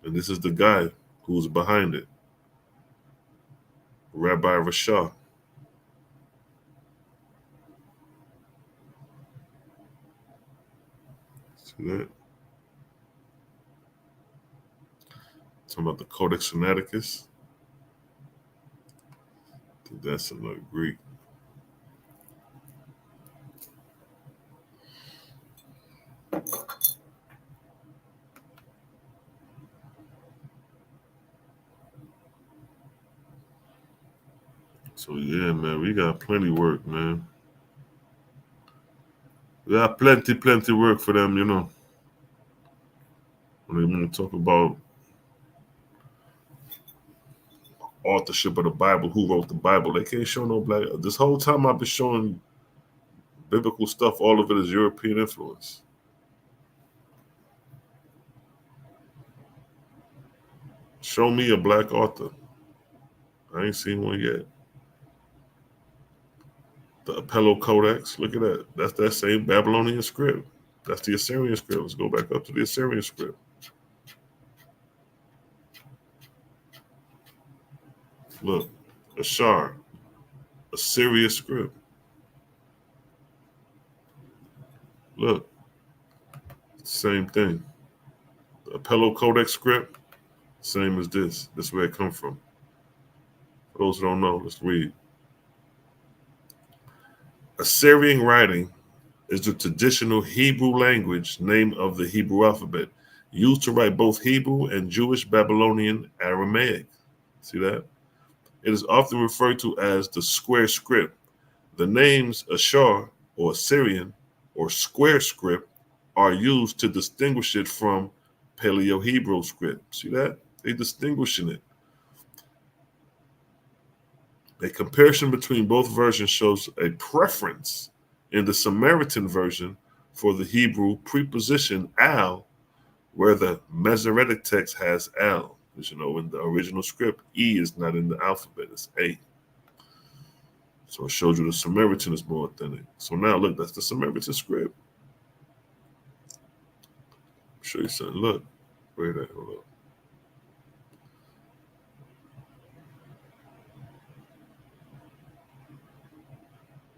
And this is the guy who's behind it. Rabbi Rashah. See that? Talking about the Codex Sinaiticus. I think that's in the Greek. So yeah, man, we got plenty work, man. We got plenty work for them, you know. When they want to talk about authorship of the Bible, who wrote the Bible, they can't show no black. This whole time I've been showing biblical stuff, all of it is European influence. Show me a black author. I ain't seen one yet. The Apello Codex, look at that. That's that same Babylonian script. That's the Assyrian script. Let's go back up to the Assyrian script. Look, Ashar, Assyrian script. Look, same thing. The Apello Codex script, same as this. This is where it come from. For those who don't know, let's read. Assyrian writing is the traditional Hebrew language name of the Hebrew alphabet, used to write both Hebrew and Jewish Babylonian Aramaic. See that? It is often referred to as the square script. The names Ashar or Assyrian or square script are used to distinguish it from Paleo-Hebrew script. See that? They distinguishing it. A comparison between both versions shows a preference in the Samaritan version for the Hebrew preposition al, where the Masoretic text has al. Because you know, in the original script, E is not in the alphabet, it's A. So it shows you the Samaritan is more authentic. So now look, that's the Samaritan script. I'll show you something. Look, where that? Hold up.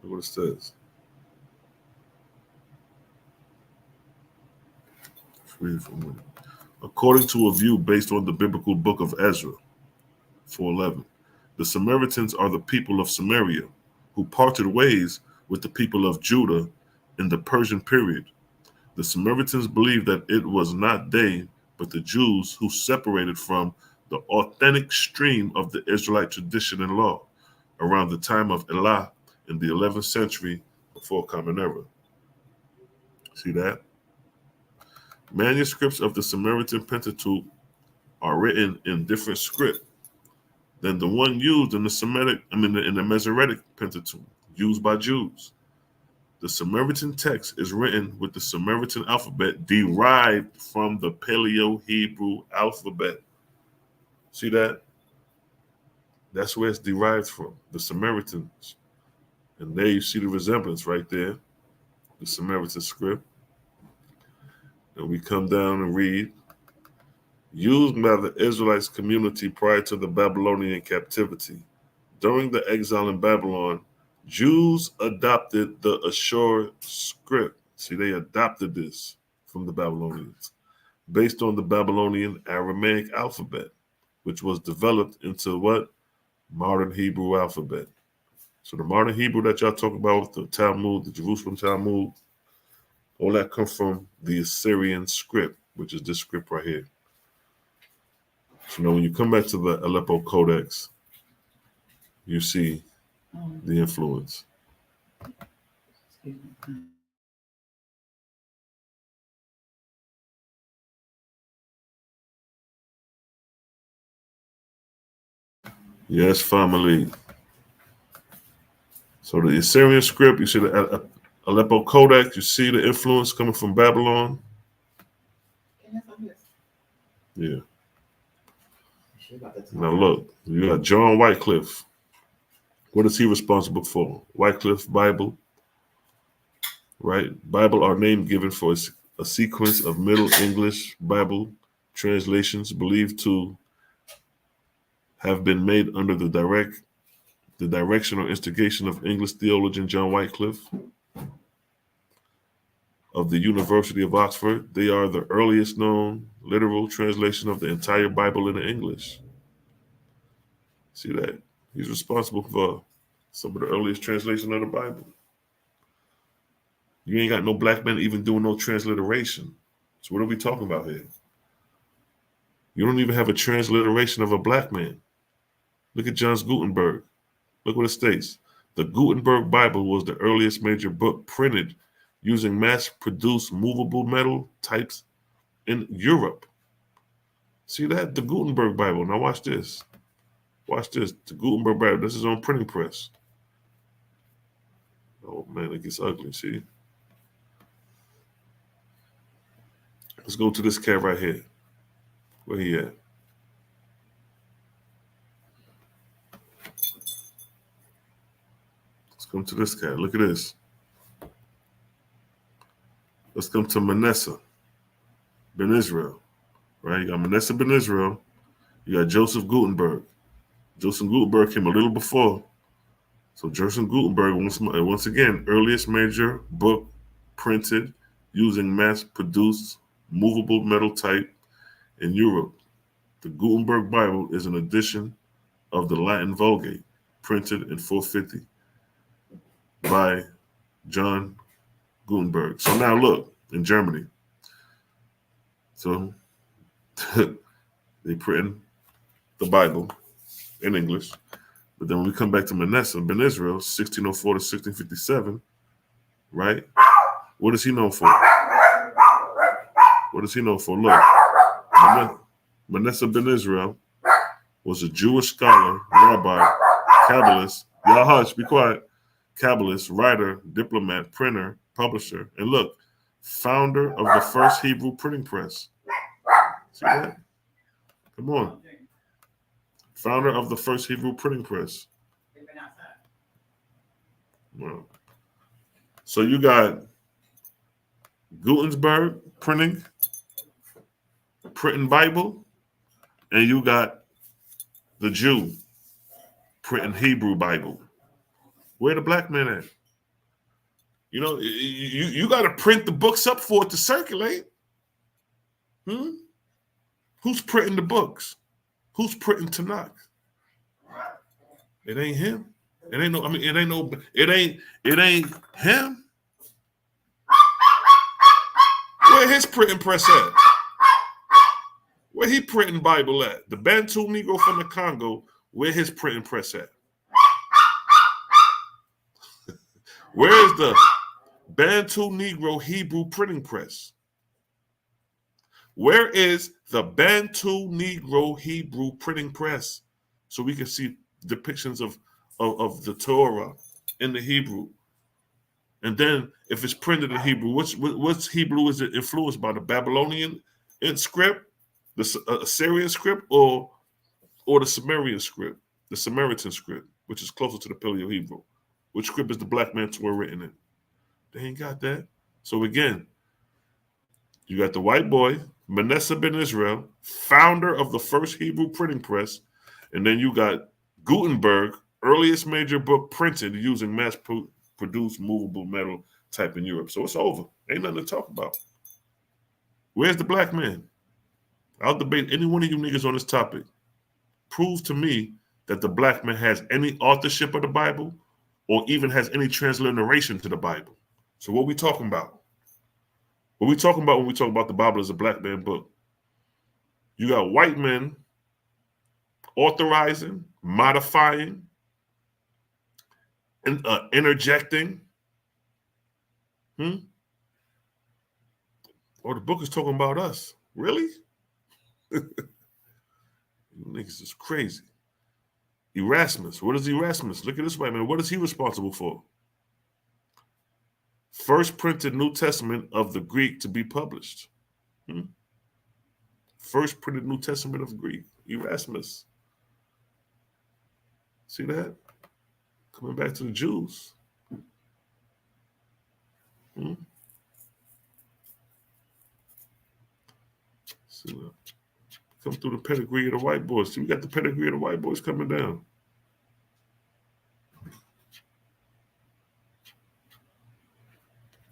Look what it says. Let's read it for a minute. According to a view based on the biblical book of Ezra 4:11, the Samaritans are the people of Samaria who parted ways with the people of Judah in the Persian period. The Samaritans believed that it was not they, but the Jews who separated from the authentic stream of the Israelite tradition and law around the time of Elah in the 11th century before Common Era. See that? Manuscripts of the Samaritan Pentateuch are written in different script than the one used in the Masoretic Pentateuch, used by Jews. The Samaritan text is written with the Samaritan alphabet derived from the Paleo-Hebrew alphabet. See that? That's where it's derived from, the Samaritans. And there you see the resemblance right there, the Samaritan script. And we come down and read, used by the Israelites community prior to the Babylonian captivity. During the exile in Babylon, Jews adopted the Ashur script. See, they adopted this from the Babylonians based on the Babylonian Aramaic alphabet, which was developed into what? Modern Hebrew alphabet. So the modern Hebrew that y'all talk about with the Talmud, the Jerusalem Talmud, all that comes from the Assyrian script, which is this script right here. So now when you come back to the Aleppo Codex, you see the influence. Yes, family. So the Assyrian script, you see the Aleppo Codex, you see the influence coming from Babylon. Yeah. Now look, you got John Wycliffe. What is he responsible for? Wycliffe Bible, right? Bible are name given for a sequence of Middle English Bible translations believed to have been made under the direction or instigation of English theologian John Wycliffe. of the University of Oxford. They are the earliest known literal translation of the entire Bible into English. See that? He's responsible for some of the earliest translation of the Bible. You ain't got no black men even doing no transliteration. So what are we talking about here? You don't even have a transliteration of a black man. Look at John Gutenberg. Look what it states. The Gutenberg Bible was the earliest major book printed using mass-produced movable metal types in Europe. See that? The Gutenberg Bible. Now watch this. Watch this. The Gutenberg Bible. This is on printing press. Oh, man, it gets ugly. See? Let's go to this cat right here. Where he at? Let's come to this cat. Look at this. Let's come to Manasseh ben Israel. Right? You got Manasseh ben Israel. You got Joseph Gutenberg. Joseph Gutenberg came a little before. So Joseph Gutenberg, once again, earliest major book printed using mass-produced movable metal type in Europe. The Gutenberg Bible is an edition of the Latin Vulgate, printed in 450 by John Gutenberg. So now look, in Germany. So they print the Bible in English. But then when we come back to Manasseh ben Israel, 1604 to 1657, right? What is he known for? What is he known for? Look, Manasseh ben Israel was a Jewish scholar, rabbi, Kabbalist. Y'all hush, be quiet. Kabbalist, writer, diplomat, printer, publisher, and look, founder of the first Hebrew printing press. See that? Come on. Founder of the first Hebrew printing press. Wow. So you got Gutenberg printing Bible, and you got the Jew printing Hebrew Bible. Where the black man at? You know, you got to print the books up for it to circulate. Who's printing the books? Who's printing Tanakh? It ain't him. It ain't him. Where his printing press at? Where he printing Bible at? The Bantu Negro from the Congo, where his printing press at? Where is the Bantu Negro Hebrew printing press? Where is the Bantu Negro Hebrew printing press? So we can see depictions of the Torah in the Hebrew. And then if it's printed in Hebrew, what's Hebrew is it influenced by? The Babylonian script, the Assyrian script, or the Sumerian script, the Samaritan script, which is closer to the Paleo-Hebrew? Which script is the black man Torah written in? They ain't got that. So again, you got the white boy, Manasseh ben Israel, founder of the first Hebrew printing press, and then you got Gutenberg, earliest major book printed using mass-produced movable metal type in Europe. So it's over. Ain't nothing to talk about. Where's the black man? I'll debate any one of you niggas on this topic. Prove to me that the black man has any authorship of the Bible or even has any transliteration to the Bible. So what we talking about? What we talking about when we talk about the Bible as a black man book? You got white men authorizing, modifying, and interjecting. Or the book is talking about us. Really? You niggas is crazy. Erasmus. What is Erasmus? Look at this white man. What is he responsible for? First printed New Testament of the Greek to be published. First printed New Testament of Greek. Erasmus. See that? Coming back to the Jews. See that? Come through the pedigree of the white boys. See, we got the pedigree of the white boys coming down.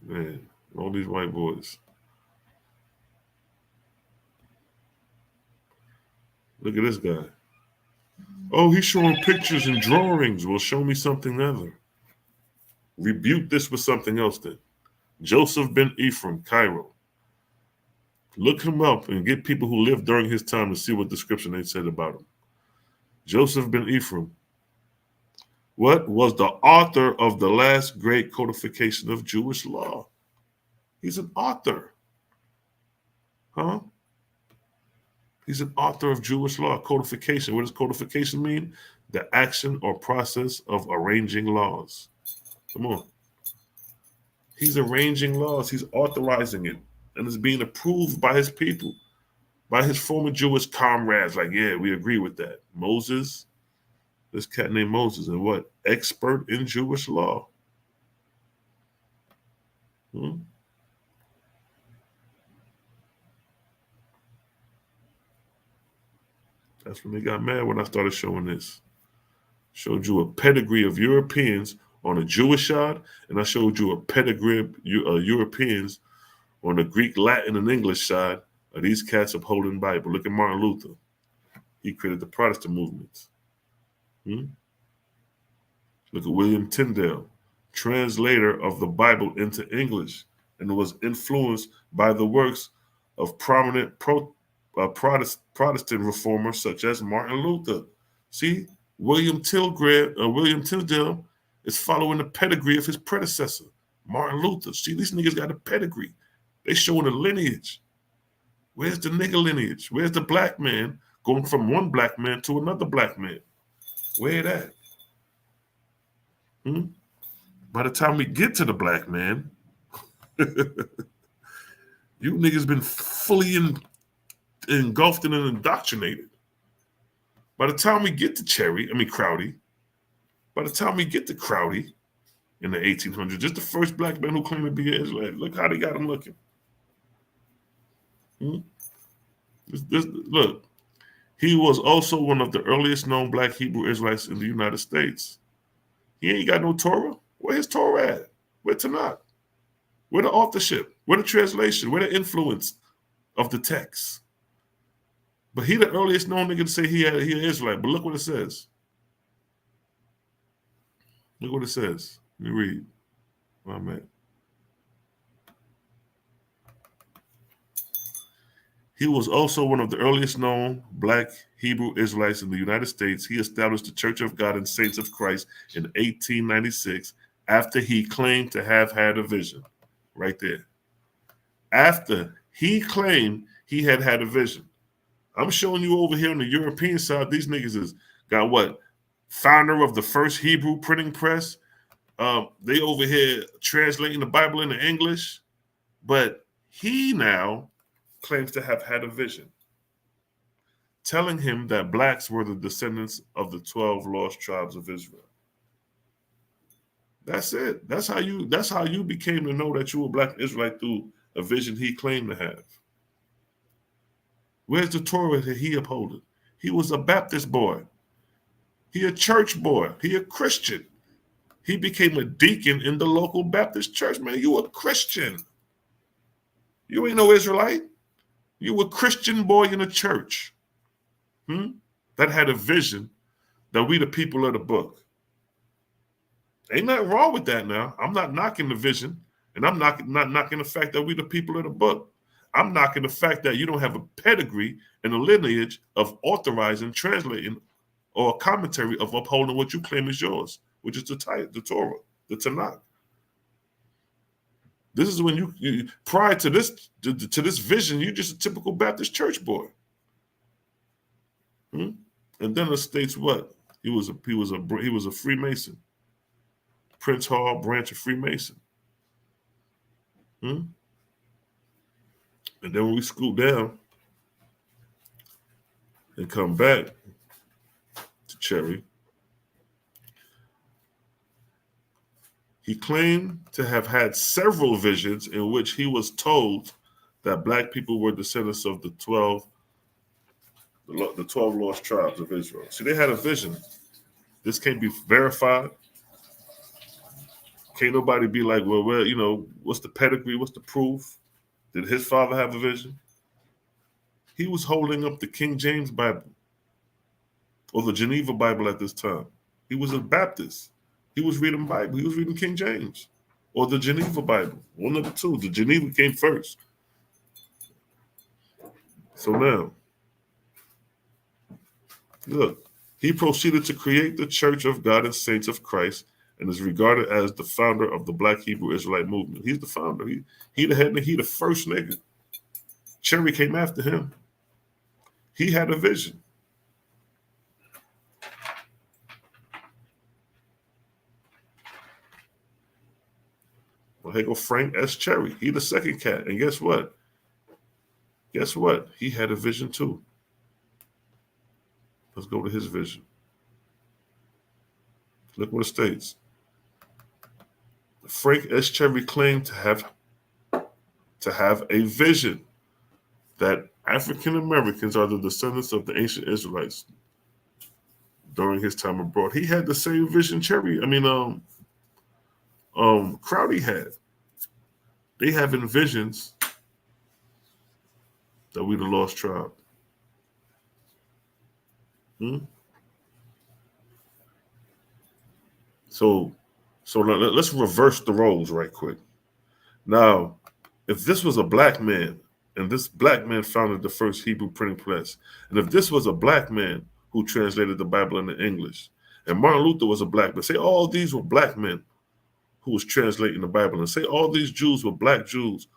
Man, All these white boys. Look at this guy. Oh, he's showing pictures and drawings. Well, show me something other. Rebuke this with something else then. Joseph ben Ephraim, Cairo. Look him up and get people who lived during his time to see what description they said about him. Joseph ben Ephraim. What was the author of the last great codification of Jewish law? He's an author. Huh? He's an author of Jewish law, codification. What does codification mean? The action or process of arranging laws. Come on. He's arranging laws. He's authorizing it. And it's being approved by his people, by his former Jewish comrades. Like, yeah, we agree with that. Moses, this cat named Moses, and what? Expert in Jewish law. That's when they got mad when I started showing this. Showed you a pedigree of Europeans on a Jewish side, and I showed you a pedigree of Europeans on the Greek, Latin, and English side of these cats upholding the Bible. Look at Martin Luther. He created the Protestant movements. Look at William Tyndale, translator of the Bible into English, and was influenced by the works of prominent Protestant reformers such as Martin Luther. See, William Tyndale is following the pedigree of his predecessor, Martin Luther. See, these niggas got a pedigree. They showing a lineage. Where's the nigga lineage? Where's the black man going from one black man to another black man? Where that? By the time we get to the black man, you niggas been fully engulfed and indoctrinated. By the time we get to Crowdy, by the time we get to Crowdy in the 1800s, just the first black man who claimed to be an Israelite, look how they got him looking. Look, he was also one of the earliest known black Hebrew Israelites in the United States. He ain't got no Torah. Where his Torah at? Where Tanakh? Where the authorship? Where the translation? Where the influence of the text? But he the earliest known nigga to say he an Israelite. But look what it says. Look what it says. Let me read where I'm at. He was also one of the earliest known black Hebrew Israelites in the United States. He established the Church of God and Saints of Christ in 1896 after he claimed to have had a vision. Right there. After he claimed he had had a vision. I'm showing you over here on the European side, these niggas is got what? Founder of the first Hebrew printing press. They over here translating the Bible into English. But he now claims to have had a vision, telling him that blacks were the descendants of the 12 lost tribes of Israel. That's it. That's how you became to know that you were black Israelite through a vision he claimed to have. Where's the Torah that he upholded? He was a Baptist boy. He a church boy. He a Christian. He became a deacon in the local Baptist church. Man, you a Christian. You ain't no Israelite. You a Christian boy in a church that had a vision that we the people of the book. Ain't nothing wrong with that now. I'm not knocking the vision, and I'm not knocking the fact that we the people of the book. I'm knocking the fact that you don't have a pedigree and a lineage of authorizing, translating, or a commentary of upholding what you claim is yours, which is the Torah, the Tanakh. This is when you prior to this vision, you're just a typical Baptist church boy. And then it states what? He was a Freemason. Prince Hall branch of Freemason. And then when we scoot down and come back to Cherry, he claimed to have had several visions in which he was told that black people were descendants of the 12 lost tribes of Israel. See, they had a vision. This can't be verified. Can't nobody be like, well, what's the pedigree? What's the proof? Did his father have a vision? He was holding up the King James Bible or the Geneva Bible at this time. He was a Baptist. He was reading Bible. He was reading King James or the Geneva Bible. One of the two. The Geneva came first. So now, look, he proceeded to create the Church of God and Saints of Christ and is regarded as the founder of the Black Hebrew Israelite movement. He's the founder. He the head nigga. He the first nigga. Cherry came after him. He had a vision. Well, here go Frank S. Cherry. He the second cat. And guess what? He had a vision too. Let's go to his vision. Look what it states. Frank S. Cherry claimed to have a vision that African Americans are the descendants of the ancient Israelites during his time abroad. He had the same vision Crowdy had. They having visions that we the lost tribe. So let's reverse the roles right quick. Now, if this was a black man, and this black man founded the first Hebrew printing press, and if this was a black man who translated the Bible into English, and Martin Luther was a black man, say all these were black men who was translating the Bible, and say all these Jews were black Jews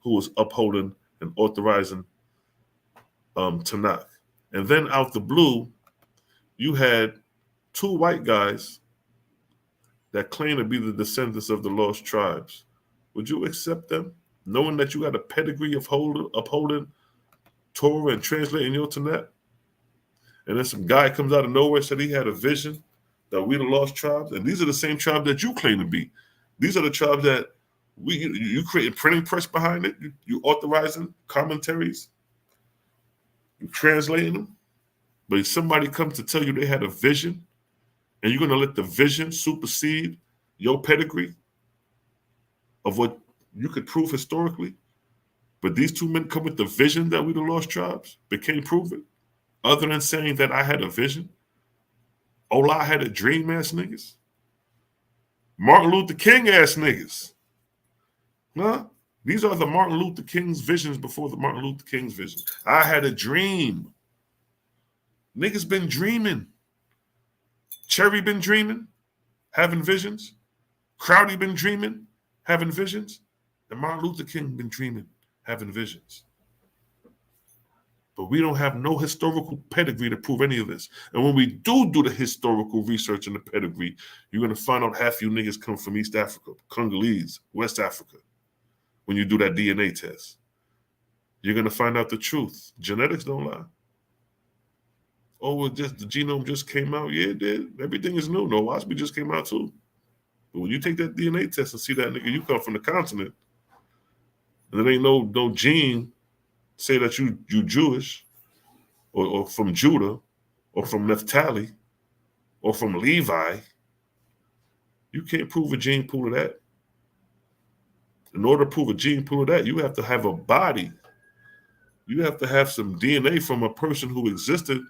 who was upholding and authorizing Tanakh. And then out the blue, you had two white guys that claim to be the descendants of the lost tribes. Would you accept them, knowing that you got a pedigree of upholding Torah and translating your Tanakh? And then some guy comes out of nowhere and said he had a vision that we the lost tribes, and these are the same tribes that you claim to be. These are the tribes that you create a printing press behind it. You authorizing commentaries, you translating them. But if somebody comes to tell you they had a vision, and you're going to let the vision supersede your pedigree of what you could prove historically, but these two men come with the vision that we the lost tribes, but can't prove it, other than saying that I had a vision. Ola had a dream ass niggas. Martin Luther King ass niggas. Huh? These are the Martin Luther King's visions before the Martin Luther King's vision. I had a dream. Niggas been dreaming. Cherry been dreaming, having visions. Crowdy been dreaming, having visions. And Martin Luther King been dreaming, having visions. But we don't have no historical pedigree to prove any of this. And when we do the historical research and the pedigree, you're going to find out half you niggas come from East Africa, Congolese, West Africa. When you do that DNA test, you're going to find out the truth. Genetics don't lie. Oh, the genome just came out. Yeah, it did. Everything is new. No, Wasp just came out too. But when you take that DNA test and see that nigga, you come from the continent, and there ain't no gene say that you Jewish, or from Judah, or from Naphtali, or from Levi. You can't prove a gene pool of that. In order to prove a gene pool of that, you have to have a body. You have to have some DNA from a person who existed.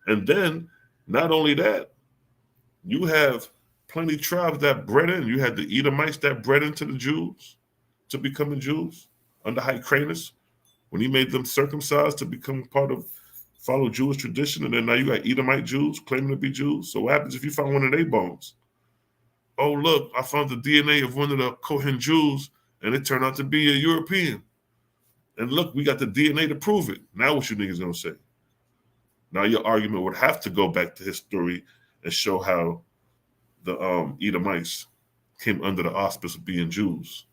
And then, not only that, you have plenty of tribes that bred in. You had the Edomites that bred into the Jews to becoming Jews under Hyrcanus, when he made them circumcised to become follow Jewish tradition. And then now you got Edomite Jews claiming to be Jews. So what happens if you find one of their bones? Oh, look, I found the DNA of one of the Kohen Jews, and it turned out to be a European. And look, we got the DNA to prove it. Now what you niggas gonna say? Now your argument would have to go back to history and show how the Edomites came under the auspice of being Jews.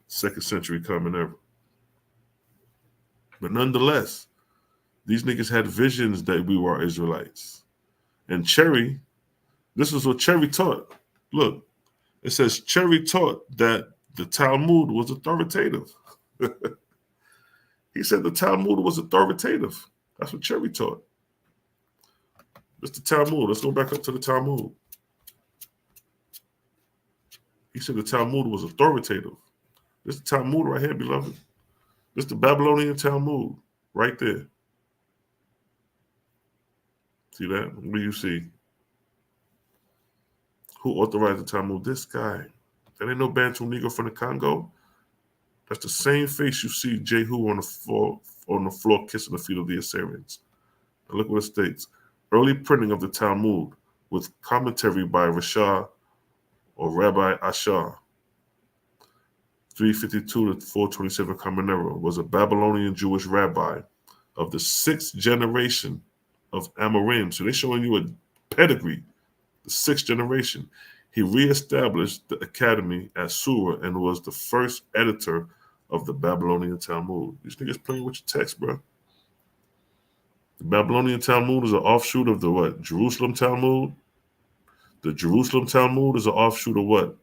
2nd century Common Era. But nonetheless, these niggas had visions that we were Israelites. And Cherry, this is what Cherry taught. Look, it says Cherry taught that the Talmud was authoritative. He said the Talmud was authoritative. That's what Cherry taught. It's the Talmud. Let's go back up to the Talmud. He said the Talmud was authoritative. This is the Talmud right here, beloved. This is the Babylonian Talmud right there. See that? What do you see? Who authorized the Talmud? This guy. That ain't no Bantu Negro from the Congo. That's the same face you see Jehu on the floor kissing the feet of the Assyrians. Now look what it states. Early printing of the Talmud with commentary by Rashah or Rabbi Ashar, 352 to 427 Common Era, was a Babylonian Jewish rabbi of the 6th generation of Amorim. So they're showing you a pedigree, the 6th generation. He reestablished the academy at Surah and was the first editor of the Babylonian Talmud. These niggas playing with your text, bro. The Babylonian Talmud is an offshoot of the what? Jerusalem Talmud. The Jerusalem Talmud is an offshoot of what?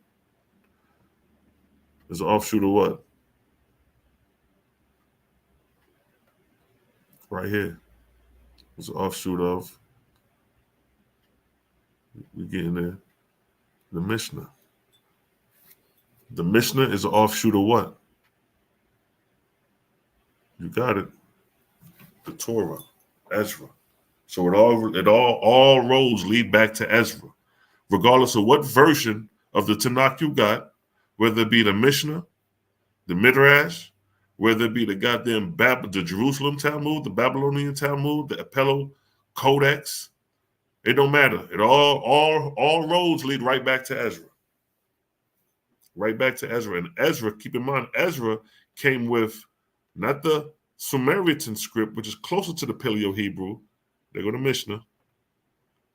Is an offshoot of what? Right here. It's an offshoot of, we getting there, the Mishnah. The Mishnah is an offshoot of what? You got it. The Torah, Ezra. So all roads lead back to Ezra, regardless of what version of the Tanakh you got, whether it be the Mishnah, the Midrash, whether it be the goddamn the Jerusalem Talmud, the Babylonian Talmud, the Apello Codex. It don't matter. It all roads lead right back to Ezra. Right back to Ezra. And Ezra, keep in mind, Ezra came with not the Samaritan script, which is closer to the Paleo-Hebrew. There go the Mishnah.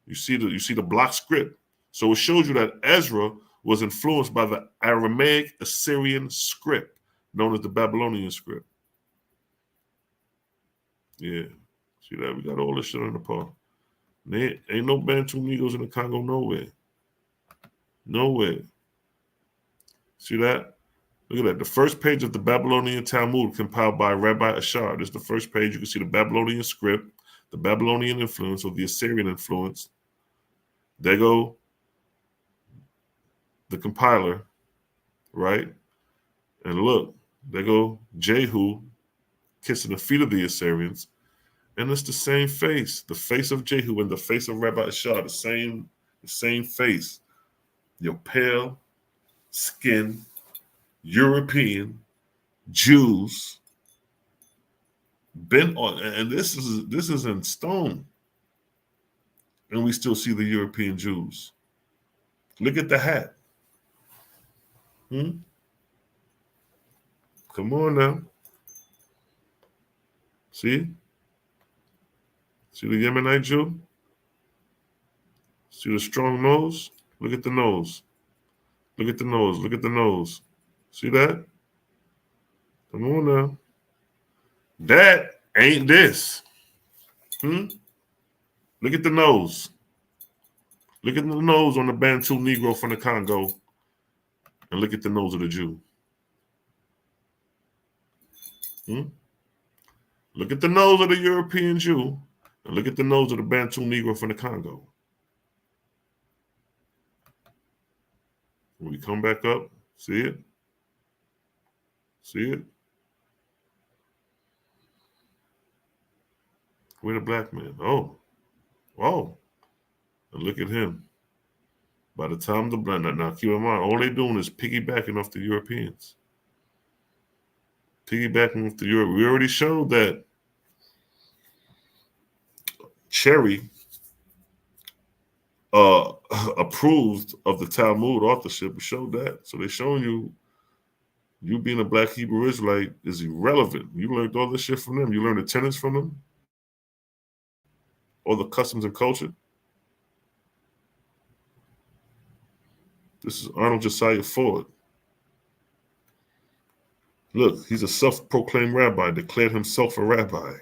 You see the block script. So it shows you that Ezra was influenced by the Aramaic Assyrian script, known as the Babylonian script. Yeah. See that? We got all this shit on the par. There ain't no Bantu Negroes in the Congo nowhere. Nowhere. See that? Look at that. The first page of the Babylonian Talmud compiled by Rabbi Ashar. This is the first page. You can see the Babylonian script, the Babylonian influence or the Assyrian influence. There go the compiler, right? And look, there go Jehu kissing the feet of the Assyrians. And it's the same face, the face of Jehu and the face of Rabbi Ashar, the same face. Your pale skin, European Jews, been on, and this is in stone, and we still see the European Jews. Look at the hat. Come on now. See the Yemenite Jew? See the strong nose? Look at the nose. Look at the nose. Look at the nose. See that? Come on now. That ain't this. Look at the nose. Look at the nose on the Bantu Negro from the Congo. And look at the nose of the Jew. Look at the nose of the European Jew. And look at the nose of the Bantu Negro from the Congo. When we come back up, see it? See it? Where the black man? Oh. And look at him. By the time the black, now keep in mind, all they're doing is piggybacking off the Europeans. Piggybacking off the Europe. We already showed that Cherry approved of the Talmud authorship. We showed that. So they're showing you being a black Hebrew Israelite is irrelevant. You learned all this shit from them. You learned the tenets from them. All the customs and culture. This is Arnold Josiah Ford. Look, he's a self-proclaimed rabbi, declared himself a rabbi.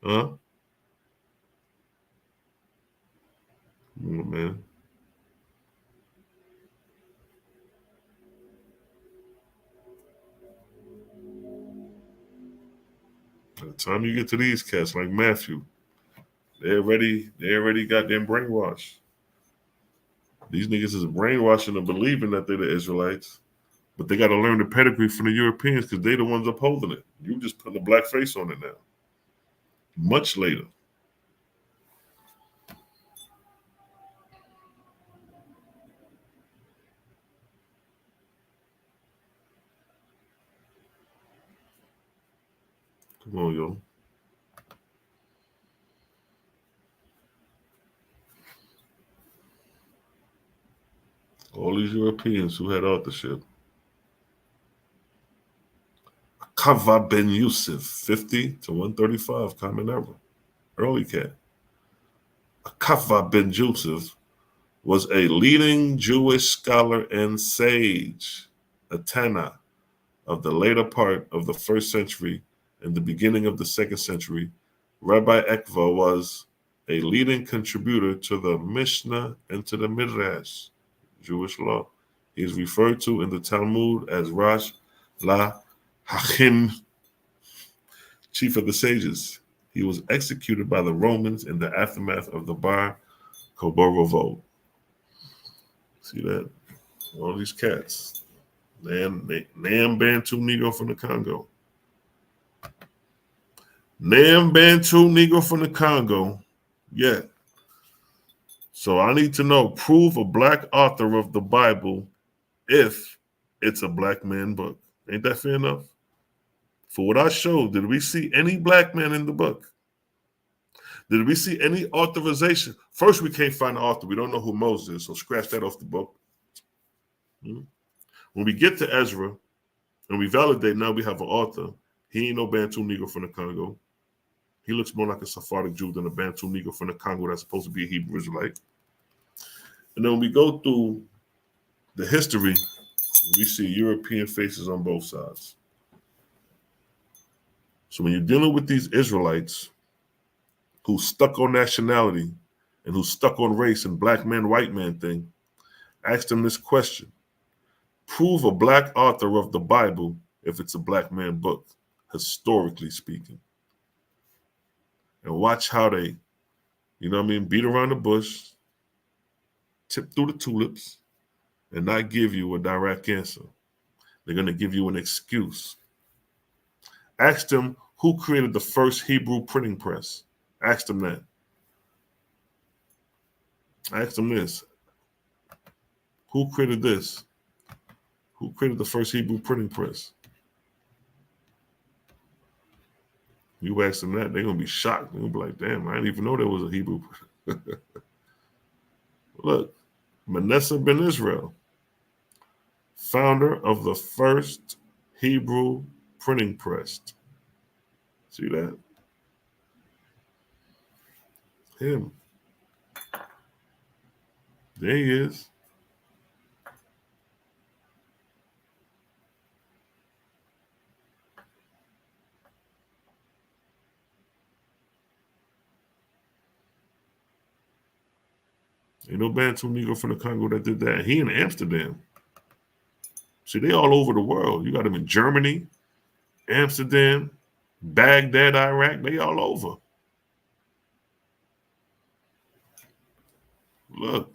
Huh? Come on, man. By the time you get to these cats like Matthew, they already got them brainwashed. These niggas is brainwashing and believing that they're the Israelites, but they got to learn the pedigree from the Europeans because they're the ones upholding it. You just putting a black face on it now. Much later. Come on, yo. All these Europeans who had authorship. Kava ben Yusuf, 50 to 135, common era. Early cat. Kava ben Yusuf was a leading Jewish scholar and sage, a Tana of the later part of the 1st century and the beginning of the 2nd century. Rabbi Ekva was a leading contributor to the Mishnah and to the Midrash, Jewish law. He is referred to in the Talmud as Rosh La Hachim, chief of the sages. He was executed by the Romans in the aftermath of the Bar Kokhba revolt. See that? All these cats. Nam Bantu Negro from the Congo. Nam Bantu Negro from the Congo. Yeah. So I need to know, prove a black author of the Bible if it's a black man book. Ain't that fair enough? For what I showed, did we see any black man in the book? Did we see any authorization? First, we can't find the author. We don't know who Moses is, so scratch that off the book. When we get to Ezra and we validate now we have an author, he ain't no Bantu Negro from the Congo. He looks more like a Sephardic Jew than a Bantu Negro from the Congo that's supposed to be a Hebrew Israelite. And then when we go through the history, we see European faces on both sides. So when you're dealing with these Israelites who stuck on nationality and who stuck on race and black man, white man thing, ask them this question. Prove a black author of the Bible if it's a black man book, historically speaking. And watch how they, beat around the bush, tip through the tulips, and not give you a direct answer. They're going to give you an excuse. Ask them who created the first Hebrew printing press. Ask them that. Ask them this. Who created this? Who created the first Hebrew printing press? You ask them that, they're going to be shocked. They're going to be like, damn, I didn't even know there was a Hebrew. Look, Manasseh ben Israel, founder of the first Hebrew printing press. See that? Him. There he is. Ain't no Bantu Negro from the Congo that did that. He in Amsterdam. See, they all over the world. You got them in Germany, Amsterdam, Baghdad, Iraq. They all over. Look.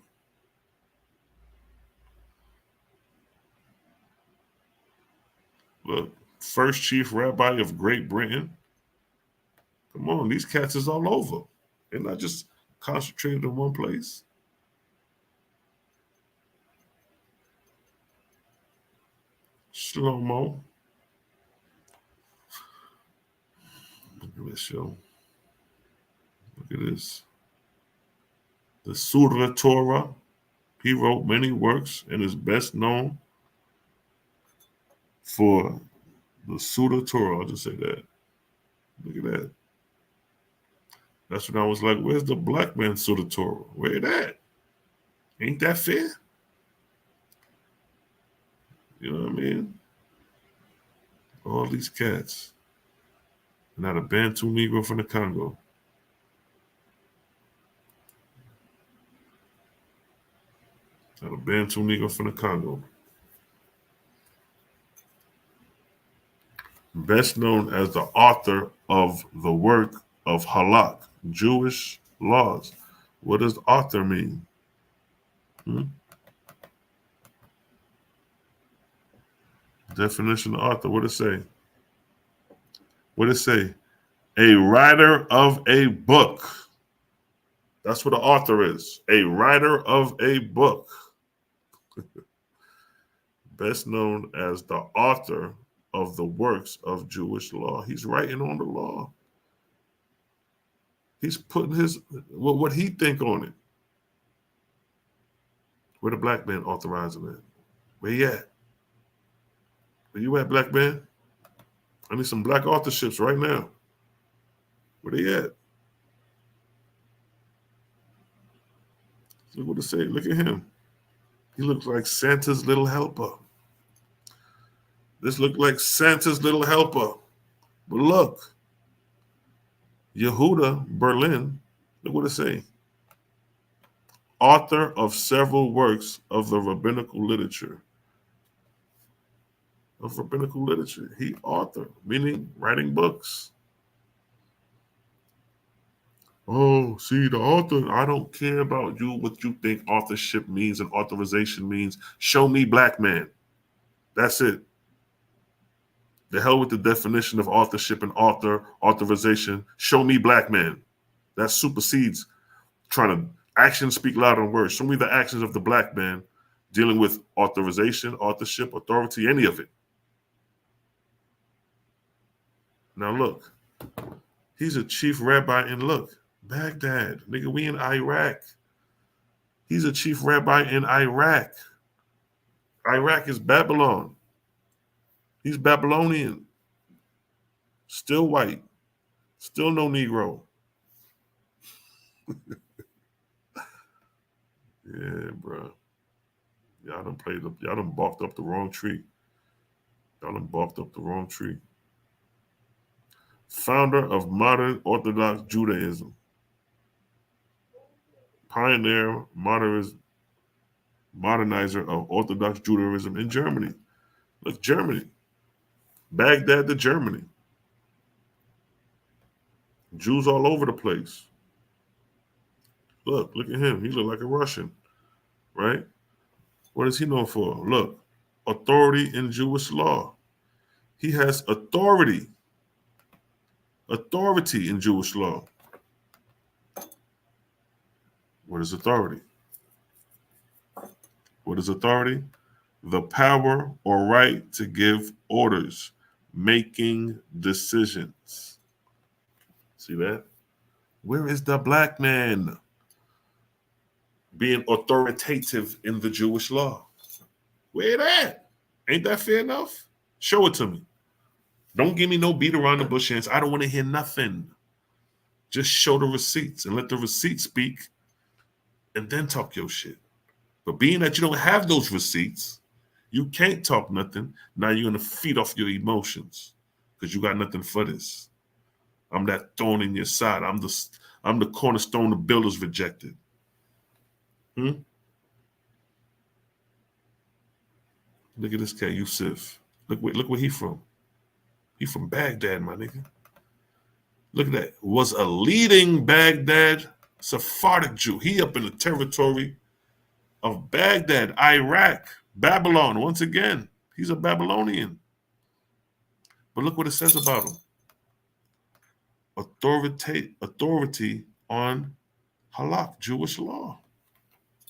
Look. First chief rabbi of Great Britain. Come on, these cats is all over. They're not just concentrated in one place. Slow-mo. Look at this, yo. Look at this. The Surah Torah. He wrote many works and is best known for the Surah Torah. I'll just say that. Look at that. That's when I was like, where's the black man Surah Torah? Where that? Ain't that fair? You know what I mean? All these cats. Not a Bantu Negro from the Congo. Not a Bantu Negro from the Congo. Best known as the author of the work of Halak, Jewish laws. What does author mean? Definition of author. What it say? What it say? A writer of a book. That's what an author is. A writer of a book. Best known as the author of the works of Jewish law. He's writing on the law. He's putting his what he think on it. Where the black man authorizing it? Where he at? Where you at, black man? I need some black authorships right now. Where they at? Look what it say. Look at him. He looks like Santa's little helper. This looked like Santa's little helper. But look, Yehuda Berlin, look what it say. Author of several works of the rabbinical literature. Of rabbinical literature. He author, meaning writing books. Oh, see, the author, I don't care about you, what you think authorship means and authorization means. Show me black man. That's it. The hell with the definition of authorship and authorization. Show me black man. That supersedes trying to actions speak louder than words. Show me the actions of the black man dealing with authorization, authorship, authority, any of it. Now look, he's a chief rabbi in Baghdad. Nigga, we in Iraq. He's a chief rabbi in Iraq. Iraq is Babylon. He's Babylonian. Still white. Still no Negro. Yeah, bro. Y'all done barked up the wrong tree. Founder of modern Orthodox Judaism. Pioneer, modernizer of Orthodox Judaism in Germany. Look, Germany. Baghdad to Germany. Jews all over the place. Look at him. He look like a Russian, right? What is he known for? Look, authority in Jewish law. He has authority in Jewish law. What is authority? What is authority? The power or right to give orders, making decisions. See that? Where is the black man being authoritative in the Jewish law? Where that? Ain't that fair enough? Show it to me. Don't give me no beat around the bush answer. I don't want to hear nothing. Just show the receipts and let the receipts speak and then talk your shit. But being that you don't have those receipts, you can't talk nothing. Now you're going to feed off your emotions because you got nothing for this. I'm that thorn in your side. I'm the cornerstone the builders rejected. Look at this cat, Yusuf. Look where he from. He from Baghdad, my nigga. Look at that. Was a leading Baghdad Sephardic Jew. He up in the territory of Baghdad, Iraq, Babylon. Once again, he's a Babylonian. But look what it says about him. Authority on halakh, Jewish law.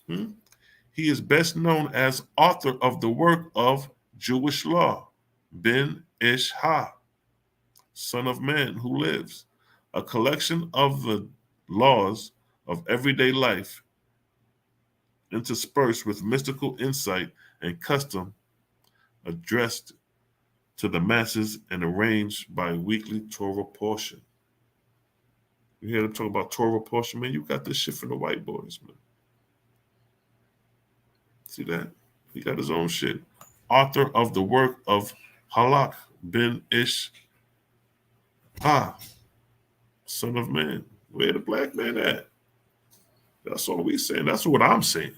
He is best known as author of the work of Jewish law, Ben Ish Ha, Son of Man Who Lives, a collection of the laws of everyday life interspersed with mystical insight and custom addressed to the masses and arranged by weekly Torah portion. You hear them talk about Torah portion, man? You got this shit from the white boys, man. See that? He got his own shit. Author of the work of halakh, Ben Ish Ha, Son of Man. Where the black man at? That's all we saying. That's what I'm saying.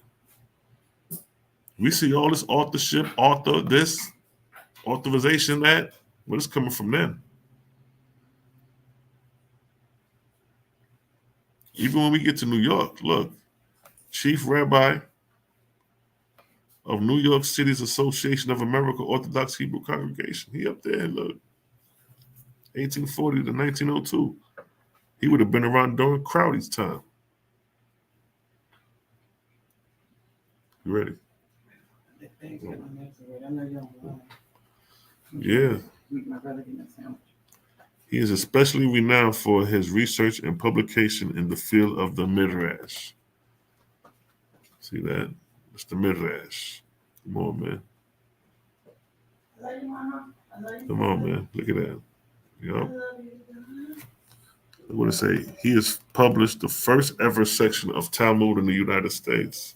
We see all this authorship, author this, authorization that. Well, it's coming from them. Even when we get to New York, look, Chief Rabbi of New York City's Association of American Orthodox Hebrew Congregation. He up there, look, 1840 to 1902. He would have been around during Crowdy's time. You ready? Yeah. He is especially renowned for his research and publication in the field of the Midrash. See that? It's the Midrash. Come on, man. Come on, man. Look at that. Yep. I want to say he has published the first ever section of Talmud in the United States.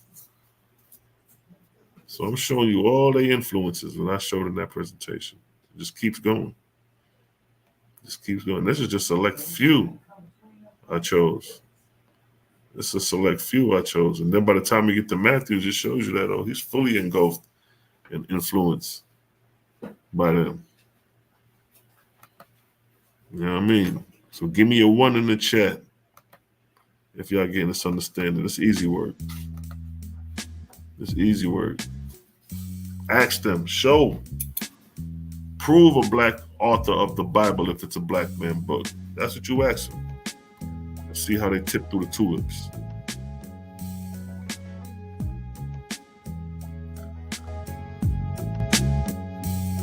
So I'm showing you all the influences that I showed in that presentation. It just keeps going. Just keeps going. This is just a select few I chose. This is a select few I chose. And then by the time you get to Matthew, it just shows you that, oh, he's fully engulfed and influenced by them. You know what I mean? So give me a 1 in the chat if y'all getting this understanding. It's easy work. It's easy work. Ask them, show, prove a black author of the Bible if it's a black man book. That's what you ask them. And see how they tip through the tulips.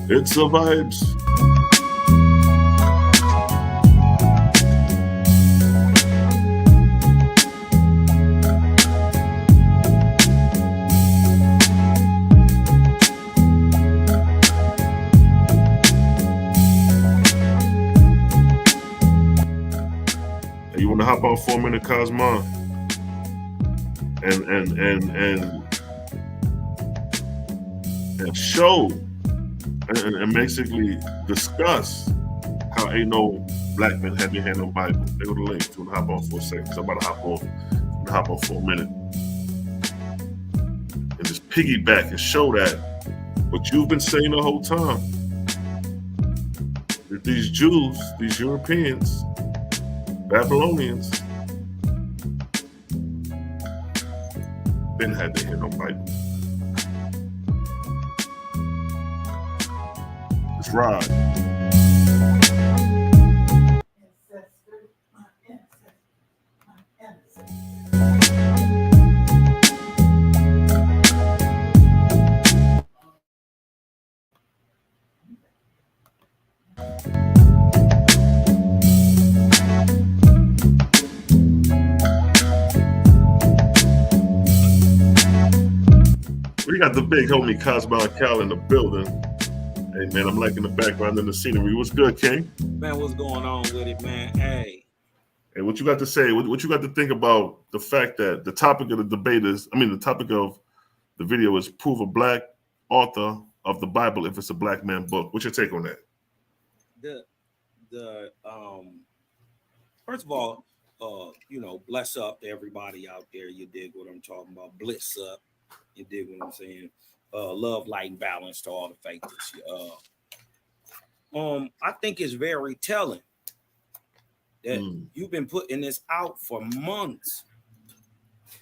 It's the vibes. You want to hop on for a minute, Cosmo, and show and basically discuss how ain't no black men have their hand on Bible. They go to the link. You want to hop on for a second? So I'm about to hop on for a minute and just piggyback and show that what you've been saying the whole time. That these Jews, these Europeans, Babylonians, been had their hand on Bible. Let's ride. We got the big homie Cosmo Cal in the building. Hey man, I'm liking the background and the scenery. What's good, King? Man, what's going on with it, man? Hey, what you got to say? What you got to think about the fact that the topic of the debate is, the topic of the video is prove a black author of the Bible if it's a black man book. What's your take on that? First of all, bless up to everybody out there. You dig what I'm talking about? Bliss up. You dig what I'm saying? Love, light, and balance to all the faithfuls. I think it's very telling that you've been putting this out for months.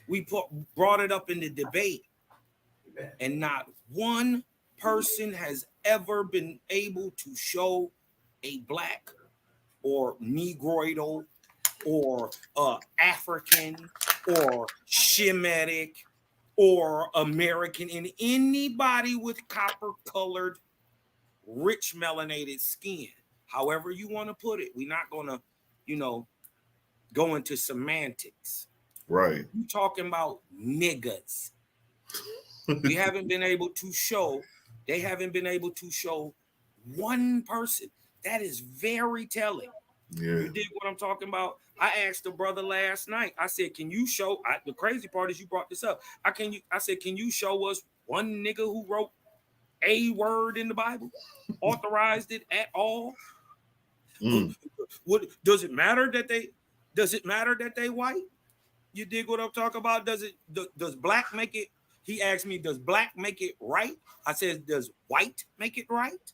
We brought it up in the debate, and not one person has ever been able to show a black or Negroidal or African or Shemitic or American, and anybody with copper-colored, rich melanated skin. However you want to put it. We're not going to, go into semantics. Right. You talking about niggas. They haven't been able to show one person. That is very telling. Yeah. You dig what I'm talking about? I asked the brother last night. I said, "Can you show?" The crazy part is you brought this up. I said, "Can you show us one nigga who wrote a word in the Bible, authorized it at all?" What does it matter that they? Does it matter that they white? You dig what I'm talking about? Does black make it? He asked me, "Does black make it right?" I said, "Does white make it right?"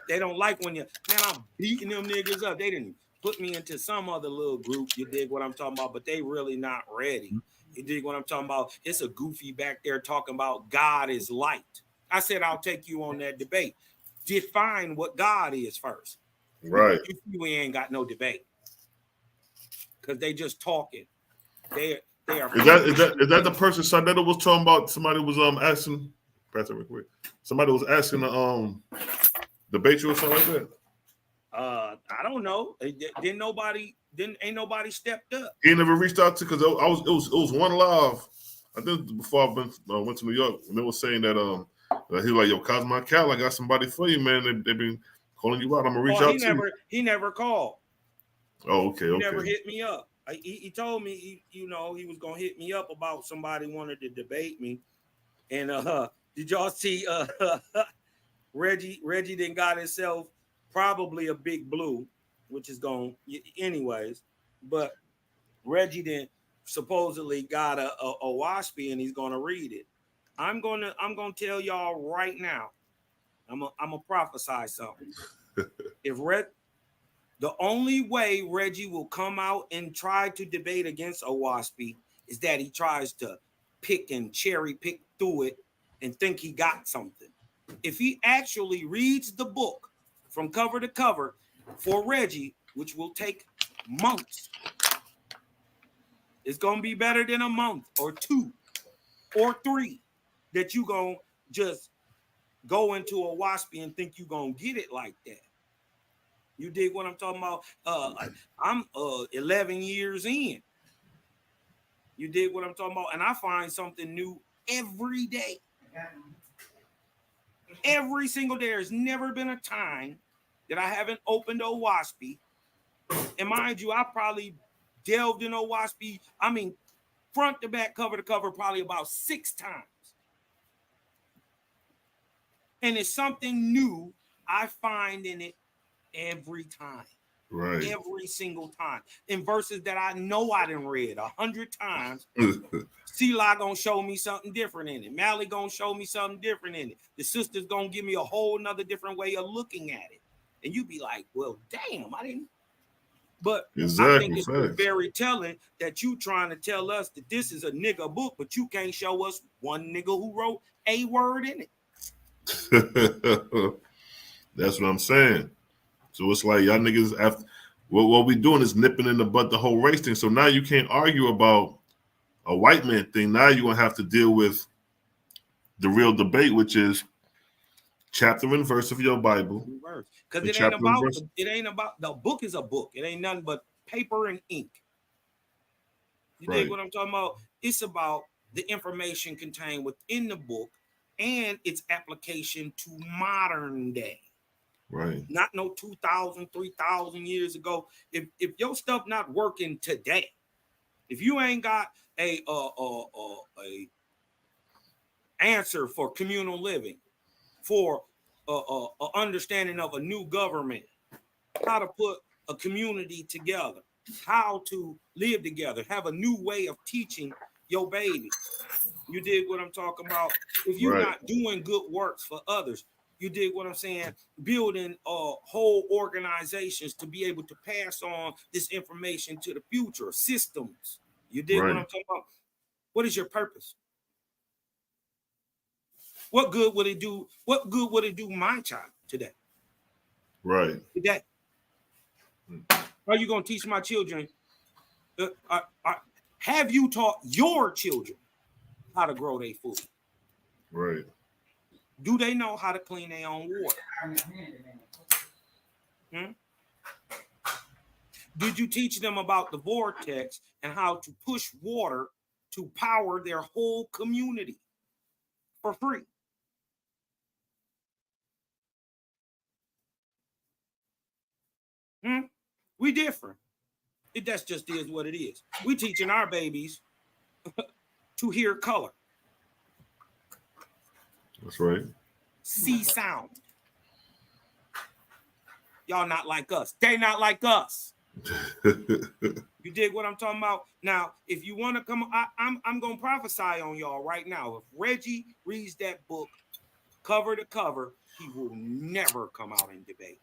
They don't like when I'm beating them niggas up. They didn't put me into some other little group. You dig what I'm talking about? But they really not ready. You dig what I'm talking about? It's a goofy back there talking about God is light. I said, I'll take you on that debate. Define what God is first. Right. We ain't got no debate. Because they just talking. They are. Is that the person Sarnetta was talking about? Somebody was asking. Pass it real quick. Somebody was asking the debate you or something like that. I don't know. Ain't nobody stepped up. He never reached out to, because it was one live. I think before I went to New York, and they were saying that he was like, yo, Cosmo Cal, I got somebody for you, man. They've been calling you out. I'm gonna reach out to you. He never called. Oh, okay. He never hit me up. He told me he was gonna hit me up about somebody wanted to debate me. And did y'all see Reggie then got himself probably a big blue, which is going anyways, but Reggie then supposedly got a waspy and he's gonna read it. I'm gonna tell y'all right now. I'm gonna prophesy something. The only way Reggie will come out and try to debate against a waspy is that he tries to pick and cherry pick through it and think he got something. If he actually reads the book from cover to cover for Reggie, which will take months, it's going to be better than a month or 2 or 3 that you going to just go into a waspy and think you going to get it like that. You dig what I'm talking about? I'm 11 years in. You dig what I'm talking about? And I find something new every day. Every single day. There's never been a time that I haven't opened a waspy. And mind you, I probably delved in a waspy, front to back, cover to cover, probably about 6 times. And it's something new I find in it every time. Right. Every single time. In verses that I know I done read 100 times. C-La gonna show me something different in it. Mally gonna show me something different in it. The sister's gonna give me a whole nother different way of looking at it. And you be like, well, damn, I didn't. But exactly, I think it's very telling that you trying to tell us that this is a nigga book, but you can't show us one nigga who wrote a word in it. That's what I'm saying. So it's like y'all niggas, after what we doing is nipping in the butt the whole race thing. So now you can't argue about a white man thing. Now you're gonna have to deal with the real debate, which is chapter and verse of your Bible. Because it ain't about the book is a book. It ain't nothing but paper and ink. You dig what I'm talking about? It's about the information contained within the book and its application to modern day. Right. Not no 2,000, 3,000 years ago. If your stuff not working today, if you ain't got a answer for communal living, for a understanding of a new government, how to put a community together, how to live together, have a new way of teaching your baby. You dig what I'm talking about? If you're not doing good works for others, you dig what I'm saying? Building whole organizations to be able to pass on this information to the future, systems. You dig what I'm talking about? What is your purpose? What good would it do? What good would it do my child today? Right. Today. Are you going to teach my children? Have you taught your children how to grow their food? Right. Do they know how to clean their own water? Did you teach them about the vortex and how to push water to power their whole community for free? We different. That's just is what it is. We teaching our babies to hear color. That's right. See sound. Y'all not like us. They not like us. You dig what I'm talking about? Now, if you want to come, I'm gonna prophesy on y'all right now. If Reggie reads that book cover to cover, he will never come out and debate.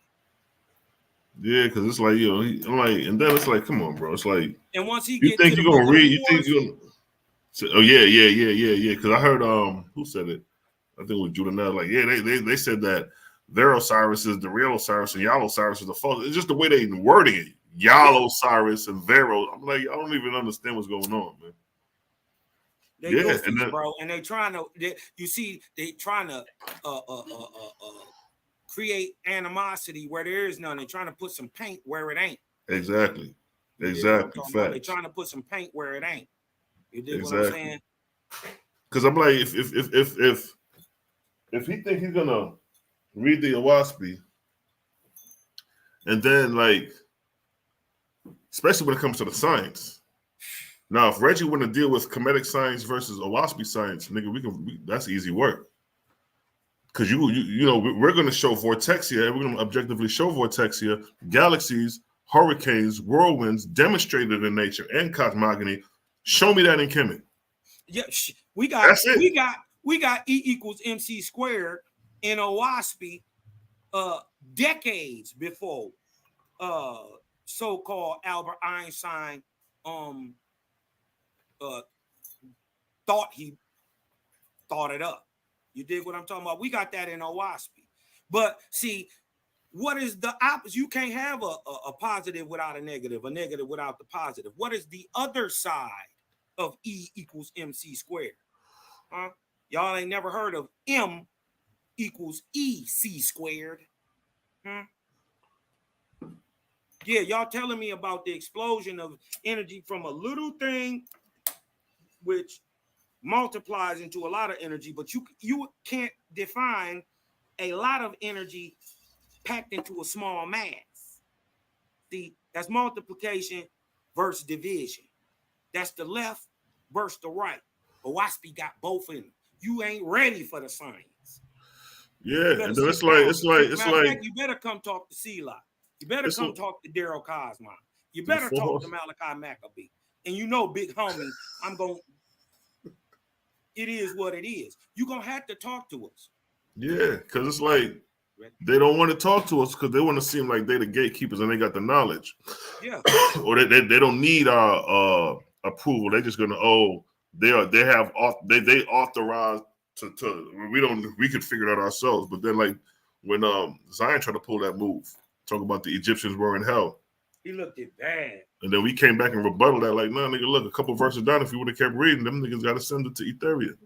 Yeah, because it's like, I'm like, and then it's like, come on, bro. It's like, and once he you think you're gonna read, you think you're gonna. So, oh yeah. Because I heard who said it? I think it was Judah. Like, yeah, they said that their Osiris is the real Osiris and Yah Osiris is the false. It's just the way they wording it. Yah Osiris and Vero. I'm like, I don't even understand what's going on, man. They goofies, bro, and they trying to. They trying to create animosity where there is none. They're trying to put some paint where it ain't. Exactly. They're trying to put some paint where it ain't. You dig what I'm saying? Because I'm like, if he think he's gonna read the Owaspy, and then like, especially when it comes to the science. Now, if Reggie want to deal with Kemetic science versus Owaspy science, nigga, that's easy work. Because you know, we're going to show vortexia, we're going to objectively show vortexia, galaxies, hurricanes, whirlwinds, demonstrated in nature and cosmogony. Show me that in Kemet. Yeah, we got E equals MC squared in Owaspy decades before so-called Albert Einstein thought it up. You dig what I'm talking about? We got that in Owaspy. But see, what is the opposite? You can't have a positive without a negative without the positive. What is the other side of E equals MC squared? Huh? Y'all ain't never heard of M equals EC squared. Huh? Yeah, y'all telling me about the explosion of energy from a little thing which multiplies into a lot of energy, but you can't define a lot of energy packed into a small mass. See, that's multiplication versus division. That's the left versus the right. Owaspy got both in them. You ain't ready for the science. Yeah, and then it's like you better come talk to Selah. You better come talk to Daryl Cosmo. You better talk to Malachi Maccabee. And you know, big homie, it is what it is. You're going to have to talk to us. Yeah, because it's like they don't want to talk to us because they want to seem like they're the gatekeepers and they got the knowledge. Yeah. Or they don't need our approval. They're just going to, they authorize to we could figure it out ourselves. But then like when Zion tried to pull that move, talk about the Egyptians were in hell. He looked it bad. And then we came back and rebutted that, like, nah, nigga, look, a couple verses down, if you would have kept reading, them niggas got to send it to Etheria.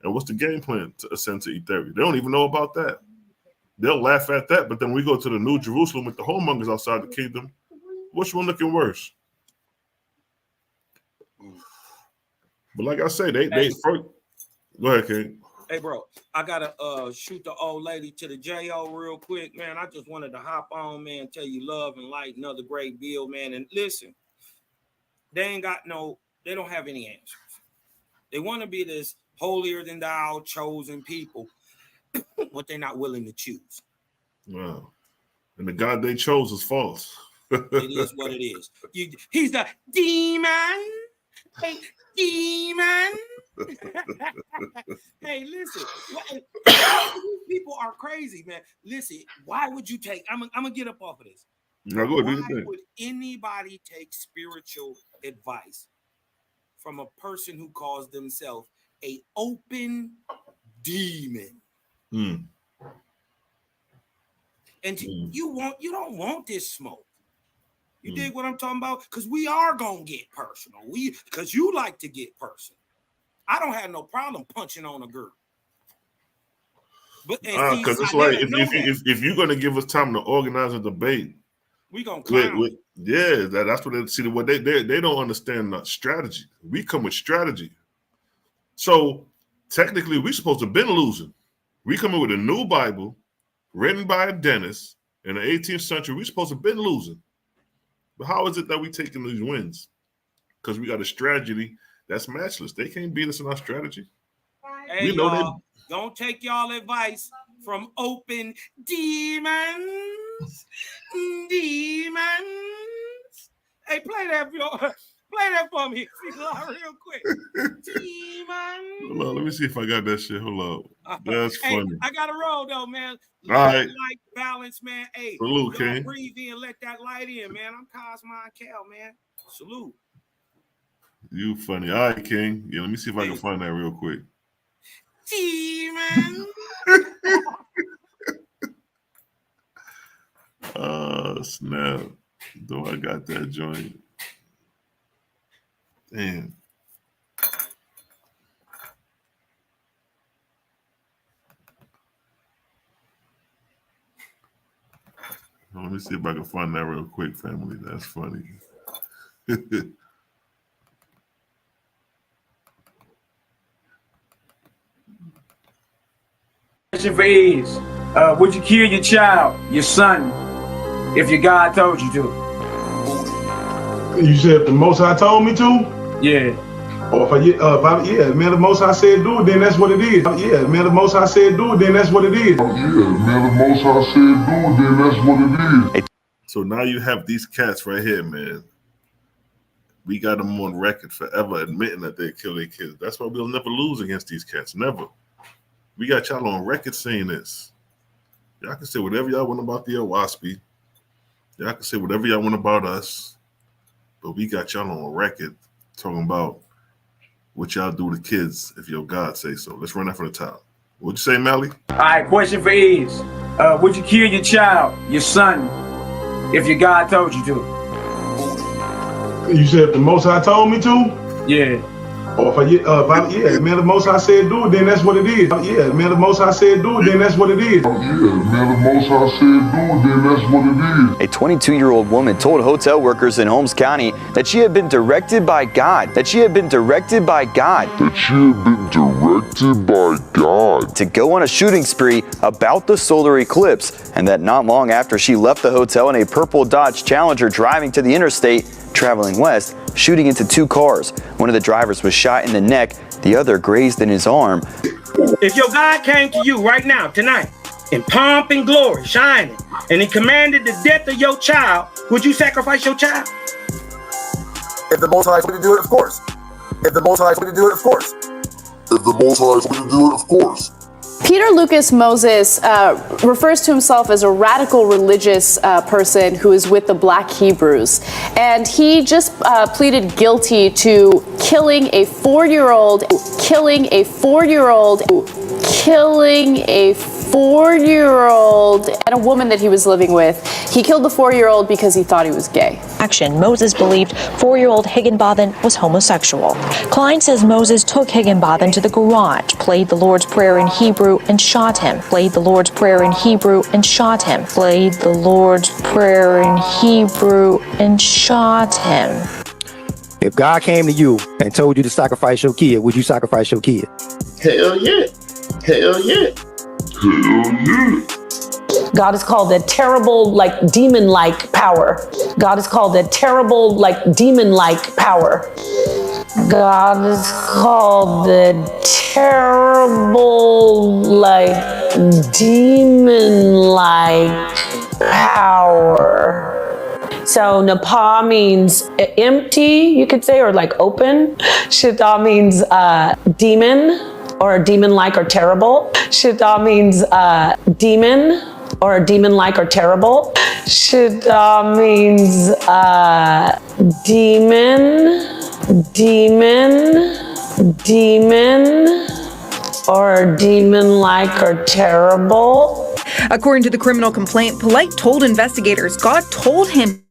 And what's the game plan to ascend to Etheria? They don't even know about that. They'll laugh at that, but then we go to the New Jerusalem with the homemongers outside the kingdom. Which one looking worse? But like I say, they first. Go ahead, King. Hey, bro, I gotta shoot the old lady to the JO real quick, man. I just wanted to hop on, man, tell you love and light, another great bill, man. And listen, they don't have any answers. They want to be this holier than thou chosen people, but they're not willing to choose. Wow. And the God they chose is false. It is what it is. He's the demon. Hey, demon. Hey, listen. People are crazy, man. Listen, why would you take? I'm gonna get up off of this. Now go ahead, why would anybody take spiritual advice from a person who calls themselves a open demon? And you don't want this smoke. You dig what I'm talking about? Because we are gonna get personal. Because you like to get personal. I don't have no problem punching on a girl. But because it's like if you're gonna give us time to organize a debate, we gonna clown. That's what they see. What they don't understand strategy. We come with strategy. So technically, we're supposed to have been losing. We come in with a new Bible written by a dentist in the 18th century. We're supposed to have been losing. But how is it that we taking these wins? Because we got a strategy that's matchless. They can't beat us in our strategy. Hey, we know don't take y'all advice from open demons. Demons. Hey, play that for me real quick. Demons. Hold on, let me see if I got that shit. Hold on. That's funny. I got to roll though, man. All right. Light, balance, man. Hey, salute, King. Breathe in, let that light in, man. I'm Cosmo Cal, man. Salute. You funny. All right, King. Yeah, let me see if I can find that real quick. Demon. Snap. Though I got that joint. Damn. Let me see if I can find that real quick, family. That's funny. Question for is, would you kill your child, your son, if your God told you to? You said if the Most High told me to? Yeah. Or if man, the Most High said do it, then that's what it is. Yeah, man, the Most High said do it, then that's what it is. Yeah, man, the Most High said do it, then that's what it is. So now you have these cats right here, man. We got them on record forever admitting that they kill their kids. That's why we'll never lose against these cats. Never. We got y'all on record saying this. Y'all can say whatever y'all want about the Owaspy. Y'all can say whatever y'all want about us. But we got y'all on record talking about what y'all do to kids if your God say so. Let's run that from the top. What'd you say, Mally? All right, question for is, would you kill your child, your son, if your God told you to? You said if the Most High told me to? Yeah. Or man, the Most High said do it, then that's what it is. Yeah, man, the Most High said do it, then that's what it is. Yeah, man, the Most High said do it, then that's what it is. A 22-year-old woman told hotel workers in Holmes County that she had been directed by God. To go on a shooting spree about the solar eclipse, and that not long after she left the hotel in a purple Dodge Challenger driving to the interstate, traveling west, shooting into two cars. One of the drivers was shot in the neck, the other grazed in his arm. If your God came to you right now, tonight, in pomp and glory, shining, and he commanded the death of your child, would you sacrifice your child? If the Most High is going to do it, of course. If the Most High is going to do it, of course. If the Most High is going to do it, of course. Peter Lucas Moses refers to himself as a radical religious person who is with the Black Hebrews. And he just pleaded guilty to killing a four-year-old and a woman that he was living with. He killed the 4-year-old because he thought he was gay. Moses believed 4-year-old Higginbotham was homosexual. Klein says Moses took Higginbotham to the garage, played the Lord's Prayer in Hebrew, and shot him. If God came to you and told you to sacrifice your kid, would you sacrifice your kid? Hell yeah. Hell yeah. Hell yeah. God is called the terrible, demon-like power. God is called the terrible, demon-like power. God is called the terrible, demon-like power. So Napa means empty, you could say, or open. Shita means demon, or demon-like or terrible. Shita means demon, or demon-like or terrible. Shita means demon, or demon-like or terrible. According to the criminal complaint, Polite told investigators God told him